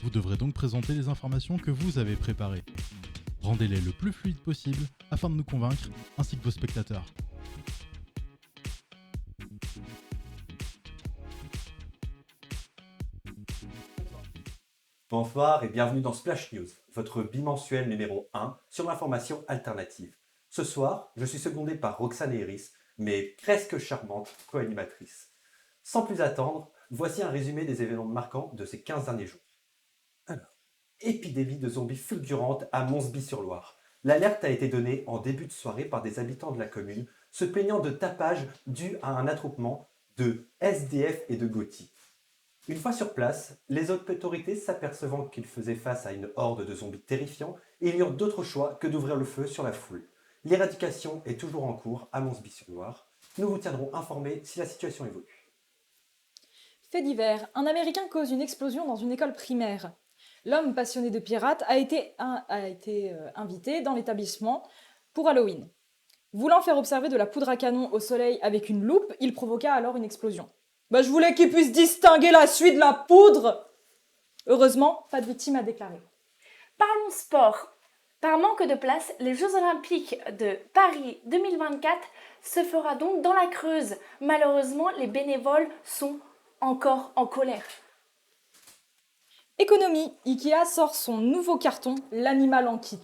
Vous devrez donc présenter les informations que vous avez préparées. Rendez-les le plus fluide possible afin de nous convaincre, ainsi que vos spectateurs. Bonsoir et bienvenue dans Splash News, votre bimensuel numéro 1 sur l'information alternative. Ce soir, je suis secondé par Roxane et Iris, mes presque charmantes co-animatrices. Sans plus attendre, voici un résumé des événements marquants de ces 15 derniers jours. Alors, épidémie de zombies fulgurante à Monsby-sur-Loire. L'alerte a été donnée en début de soirée par des habitants de la commune, se plaignant de tapages dus à un attroupement de SDF et de GOTY. Une fois sur place, les autorités s'apercevant qu'ils faisaient face à une horde de zombies terrifiants, ils n'eurent d'autre choix que d'ouvrir le feu sur la foule. L'éradication est toujours en cours à Monsby-sur-Loire. Nous vous tiendrons informés si la situation évolue. Fait divers, un Américain cause une explosion dans une école primaire. L'homme passionné de pirates a été invité dans l'établissement pour Halloween. Voulant faire observer de la poudre à canon au soleil avec une loupe, il provoqua alors une explosion. Je voulais qu'il puisse distinguer la suie de la poudre. Heureusement, pas de victime à déclarer. Parlons sport. Par manque de place, les Jeux Olympiques de Paris 2024 se fera donc dans la Creuse. Malheureusement, les bénévoles sont encore en colère. Économie, Ikea sort son nouveau carton, l'animal en kit.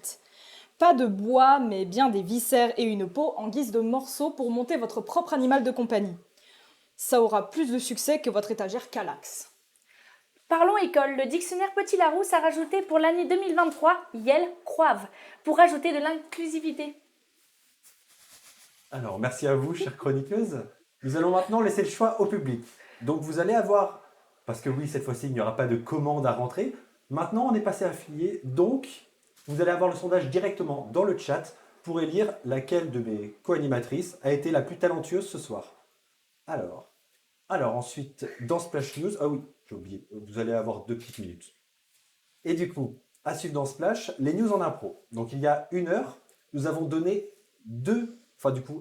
Pas de bois, mais bien des viscères et une peau en guise de morceaux pour monter votre propre animal de compagnie. Ça aura plus de succès que votre étagère Calax. Parlons école. Le dictionnaire Petit Larousse a rajouté pour l'année 2023 Yel Croave pour ajouter de l'inclusivité. Alors, merci à vous, chère chroniqueuse. Nous allons maintenant laisser le choix au public. Donc, vous allez avoir, parce que oui, cette fois-ci, il n'y aura pas de commande à rentrer. Maintenant, on est passé à affilié, donc vous allez avoir le sondage directement dans le chat pour élire laquelle de mes co-animatrices a été la plus talentueuse ce soir. Alors ensuite, dans Splash News, ah oui, j'ai oublié, vous allez avoir 2 petites minutes. Et du coup, à suivre dans Splash, les news en impro. Donc il y a 1 heure, nous avons donné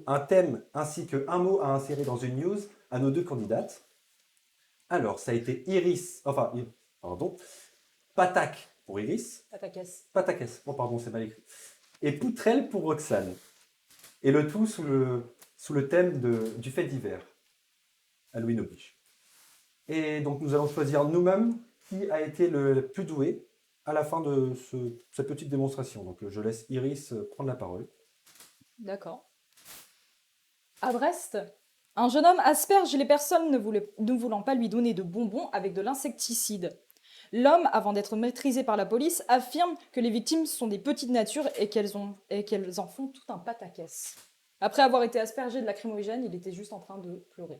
un thème ainsi qu'un mot à insérer dans une news à nos 2 candidates. Alors, ça a été Patak pour Iris. Patakès, c'est mal écrit. Et Poutrelle pour Roxane. Et le tout sous le thème du fait divers. Halloween oblige. Et donc nous allons choisir nous-mêmes qui a été le plus doué à la fin de cette petite démonstration. Donc je laisse Iris prendre la parole. D'accord. À Brest, un jeune homme asperge les personnes ne voulant pas lui donner de bonbons avec de l'insecticide. L'homme, avant d'être maîtrisé par la police, affirme que les victimes sont des petites natures et qu'elles en font tout un pataquès. Après avoir été aspergé de lacrymogène, il était juste en train de pleurer.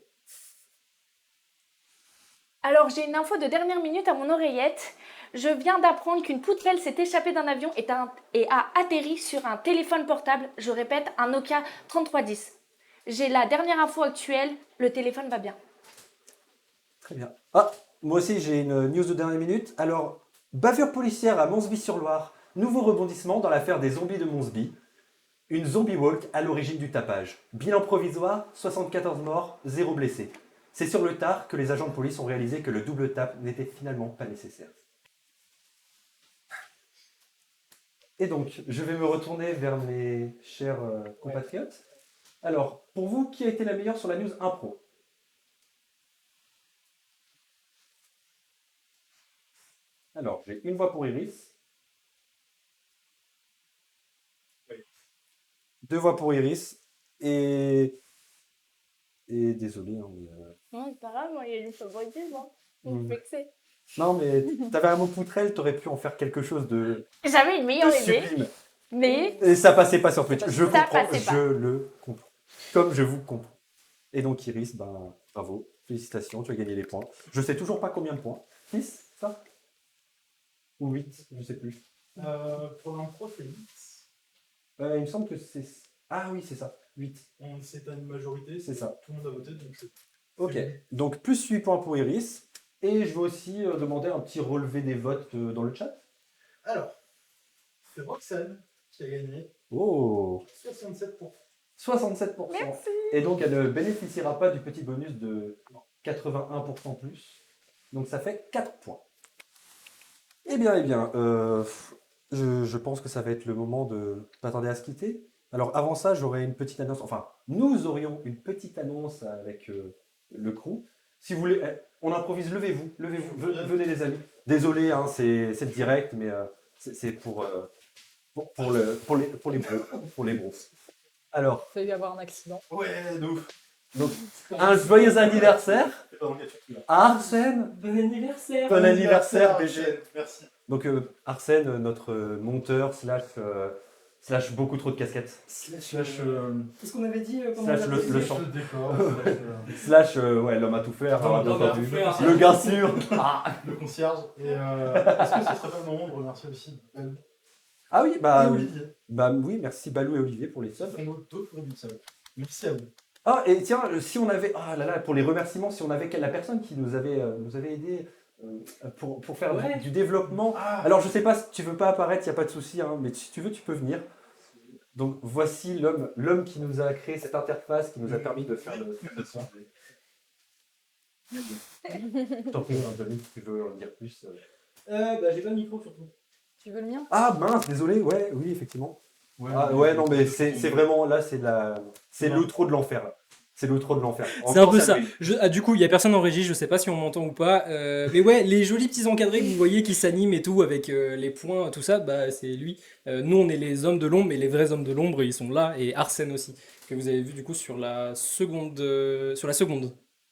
Alors j'ai une info de dernière minute à mon oreillette. Je viens d'apprendre qu'une poutrelle s'est échappée d'un avion et a atterri sur un téléphone portable. Je répète, un Nokia 3310. J'ai la dernière info actuelle, le téléphone va bien. Très bien. Ah, moi aussi j'ai une news de dernière minute. Alors, bavure policière à Monsby-sur-Loire. Nouveau rebondissement dans l'affaire des zombies de Monsby. Une zombie walk à l'origine du tapage. Bilan provisoire, 74 morts, 0 blessés. C'est sur le tard que les agents de police ont réalisé que le double tap n'était finalement pas nécessaire. Et donc, je vais me retourner vers mes chers compatriotes. Alors, pour vous, qui a été la meilleure sur la news impro? Alors, j'ai une voix pour Iris. 2 voix pour Iris. Et désolé. Non, c'est pas grave, il y a du favoritisme. Je suis vexée. Non, mais t'avais un mot poutrelle, t'aurais pu en faire quelque chose de. J'avais une meilleure idée. Sublime. Mais. Et ça passait pas sur Twitch. Je Ça comprends, passait pas. je le comprends. Comme je vous comprends. Et donc, Iris, bravo. Félicitations, tu as gagné les points. Je sais toujours pas combien de points. 6, ça? Ou 8, je sais plus. Pour l'impro, c'est 8. Il me semble que c'est. Ah oui, c'est ça. 8. C'est à une majorité, C'est ça. Tout le monde a voté, donc c'est. Ok, donc plus 8 points pour Iris. Et je vais aussi demander un petit relevé des votes dans le chat. Alors, c'est Roxane qui a gagné Oh, 67%. 67%. Merci. Et donc elle ne bénéficiera pas du petit bonus de 81% plus. Donc ça fait 4 points. Eh bien, je pense que ça va être le moment de m'attendre à se quitter. Alors avant ça, j'aurais une petite annonce, enfin, nous aurions une petite annonce avec le crew. Si vous voulez, on improvise, levez-vous, venez les amis. Désolé, hein, c'est direct, mais c'est pour les bros. Alors, Il a failli avoir un accident. Ouais, de ouf. donc, un joyeux anniversaire à Arsène. Bon anniversaire. Bon anniversaire, BG. Merci. Donc Arsène, notre monteur slash beaucoup trop de casquettes. Qu'est-ce qu'on avait dit Slash le chant. Le décor, Slash ouais, l'homme à tout faire. hein, bien L'homme à entendu. tout faire. Le gars sûr. Ah. le concierge. Et est-ce que ce serait pas le moment de remercier aussi Balou Ah oui, et bah, Olivier oui, merci Balou et Olivier pour les subs. On a d'autres pour une sub. Merci à vous. Ah, et tiens, si on avait, ah là là, pour les remerciements, si on avait la personne qui nous avait aidé pour faire du développement. Ah. Alors, je sais pas si tu veux pas apparaître, il n'y a pas de souci, hein, mais si tu veux, tu peux venir. Donc, voici l'homme qui nous a créé cette interface, qui nous a permis de faire le son. Tant pis, Anthony, si tu veux en dire plus. J'ai pas de micro surtout. Tu veux le mien? Ah mince, désolé, ouais, oui, effectivement. Ouais, Ah, ouais, non, mais c'est vraiment, là, c'est l'outro de l'enfer, là. C'est l'outro de l'enfer. C'est un peu ça. Du coup, il y a personne en régie, je sais pas si on m'entend ou pas. Mais ouais, les jolis petits encadrés que vous voyez qui s'animent et tout avec les points, tout ça, bah c'est lui. Nous, on est les hommes de l'ombre, mais les vrais hommes de l'ombre, ils sont là, et Arsène aussi, que vous avez vu du coup sur la seconde.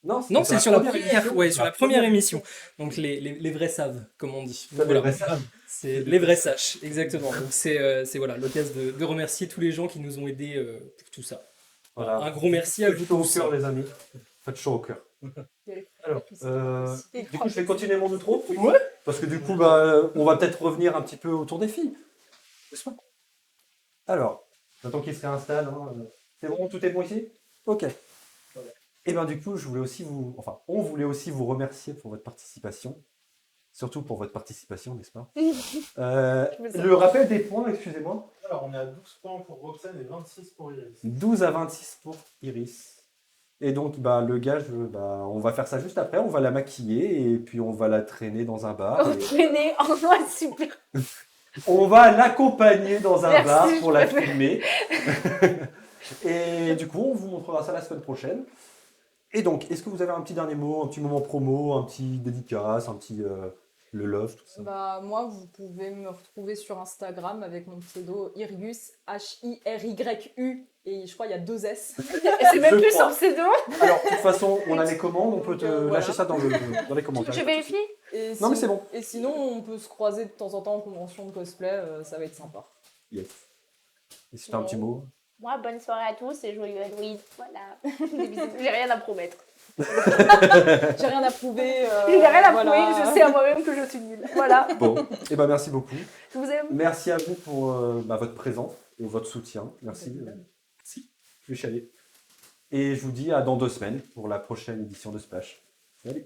Non, C'est sur la première. Ouais, sur la première émission. Donc les vrais savent, comme on dit. Les Voilà. vrais savent. C'est les vrais saches, exactement. Donc c'est voilà l'occasion de remercier tous les gens qui nous ont aidés pour tout ça. Voilà. Un gros merci à vous Faites chaud au tous. cœur, les amis. Faites chaud au cœur. Alors, du coup, je vais continuer mon outro. Ouais. Parce que du coup, bah, on va peut-être revenir un petit peu autour des filles. N'est-ce pas? Alors, j'attends qu'ils se réinstallent. Hein. C'est bon, tout est bon ici? Ok. Et bien du coup, on voulait aussi vous remercier pour votre participation. Surtout pour votre participation, n'est-ce pas? Le rappel des points, excusez-moi. Alors, on est à 12 points pour Roxane et 26 pour Iris. 12 à 26 pour Iris. Et donc, bah, le gage, on va faire ça juste après. On va la maquiller et puis on va la traîner dans un bar. et Traîner en noix, super. on va l'accompagner dans un Merci, bar je pour la préfère. filmer. Et du coup, on vous montrera ça la semaine prochaine. Et donc, est-ce que vous avez un petit dernier mot, un petit moment promo, un petit dédicace, un petit le love, tout ça? Bah, moi, vous pouvez me retrouver sur Instagram avec mon pseudo Hiryu, Hiryu, et je crois il y a 2 S. C'est même Je plus crois. son pseudo. Alors, de toute façon, on a les commandes, on peut te Voilà. lâcher ça dans les commentaires. Je vérifie. Et Non, mais c'est bon. Et sinon, on peut se croiser de temps en temps en convention de cosplay, ça va être sympa. Yes. Et si t'as un petit mot? Moi, bonne soirée à tous et joyeux Halloween. Voilà. Des bisous. J'ai rien à promettre. J'ai rien à prouver. J'ai rien à voilà. prouver. Je sais à moi-même que je suis nulle. Voilà. Bon, et ben merci beaucoup. Je vous aime. Merci à vous pour votre présence et votre soutien. Merci. Merci. Je vais chialer. Et je vous dis à dans 2 semaines pour la prochaine édition de Splash. Salut.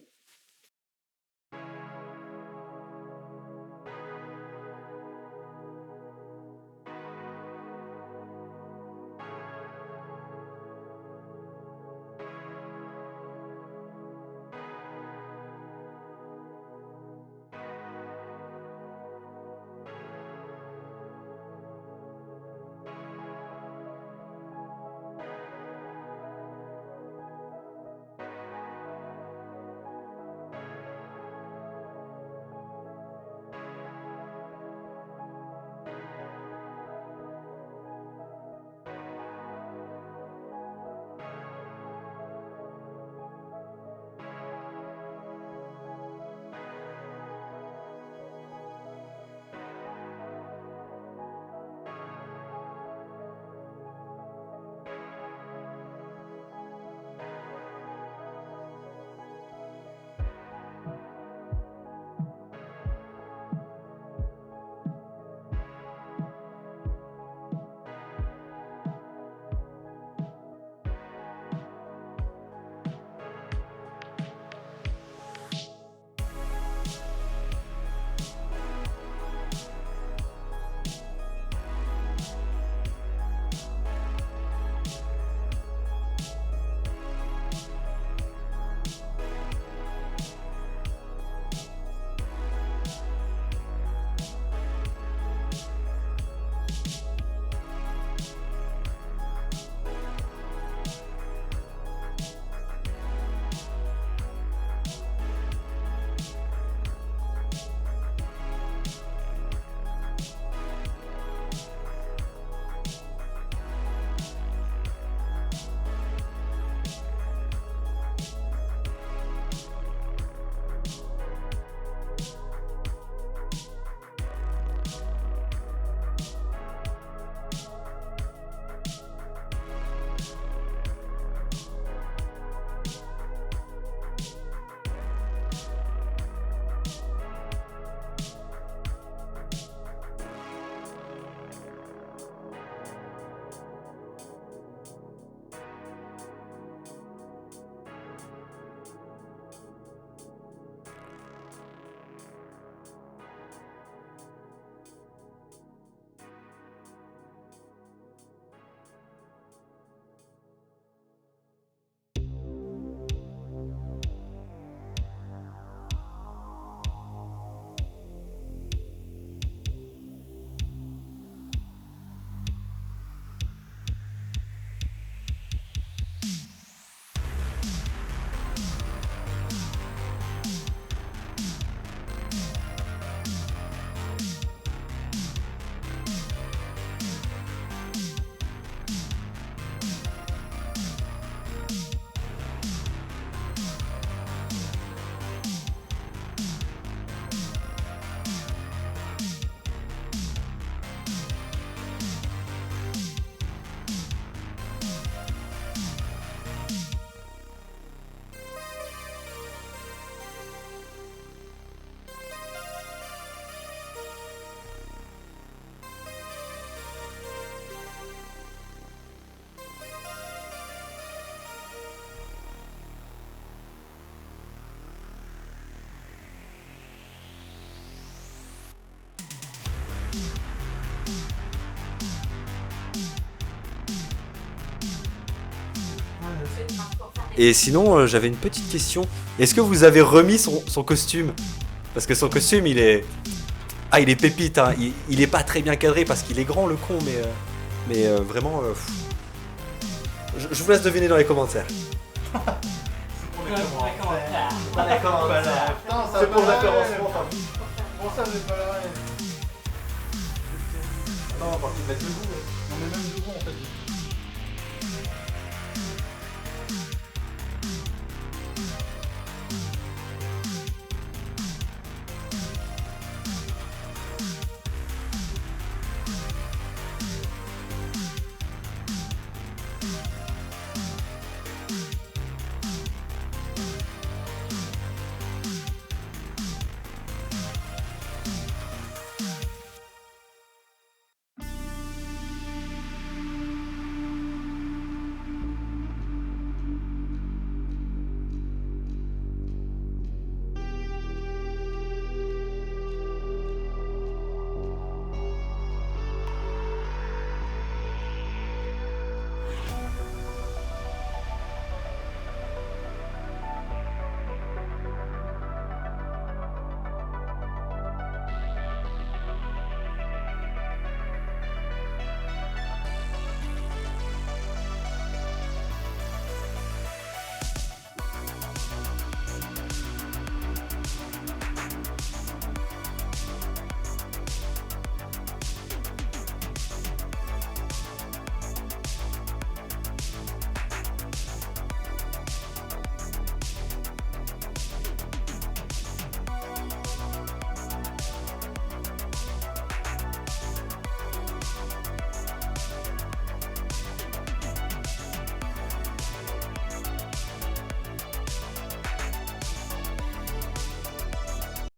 Et sinon, j'avais une petite question. Est-ce que vous avez remis son costume? Parce que son costume, il est... Ah, il est pépite, hein. Il est pas très bien cadré parce qu'il est grand, le con, mais vraiment... Je vous laisse deviner dans les commentaires. C'est pour la commencement. Pour ça, j'ai pas la règle. Attends, on va partir de mettre le goût. On est même debout en fait.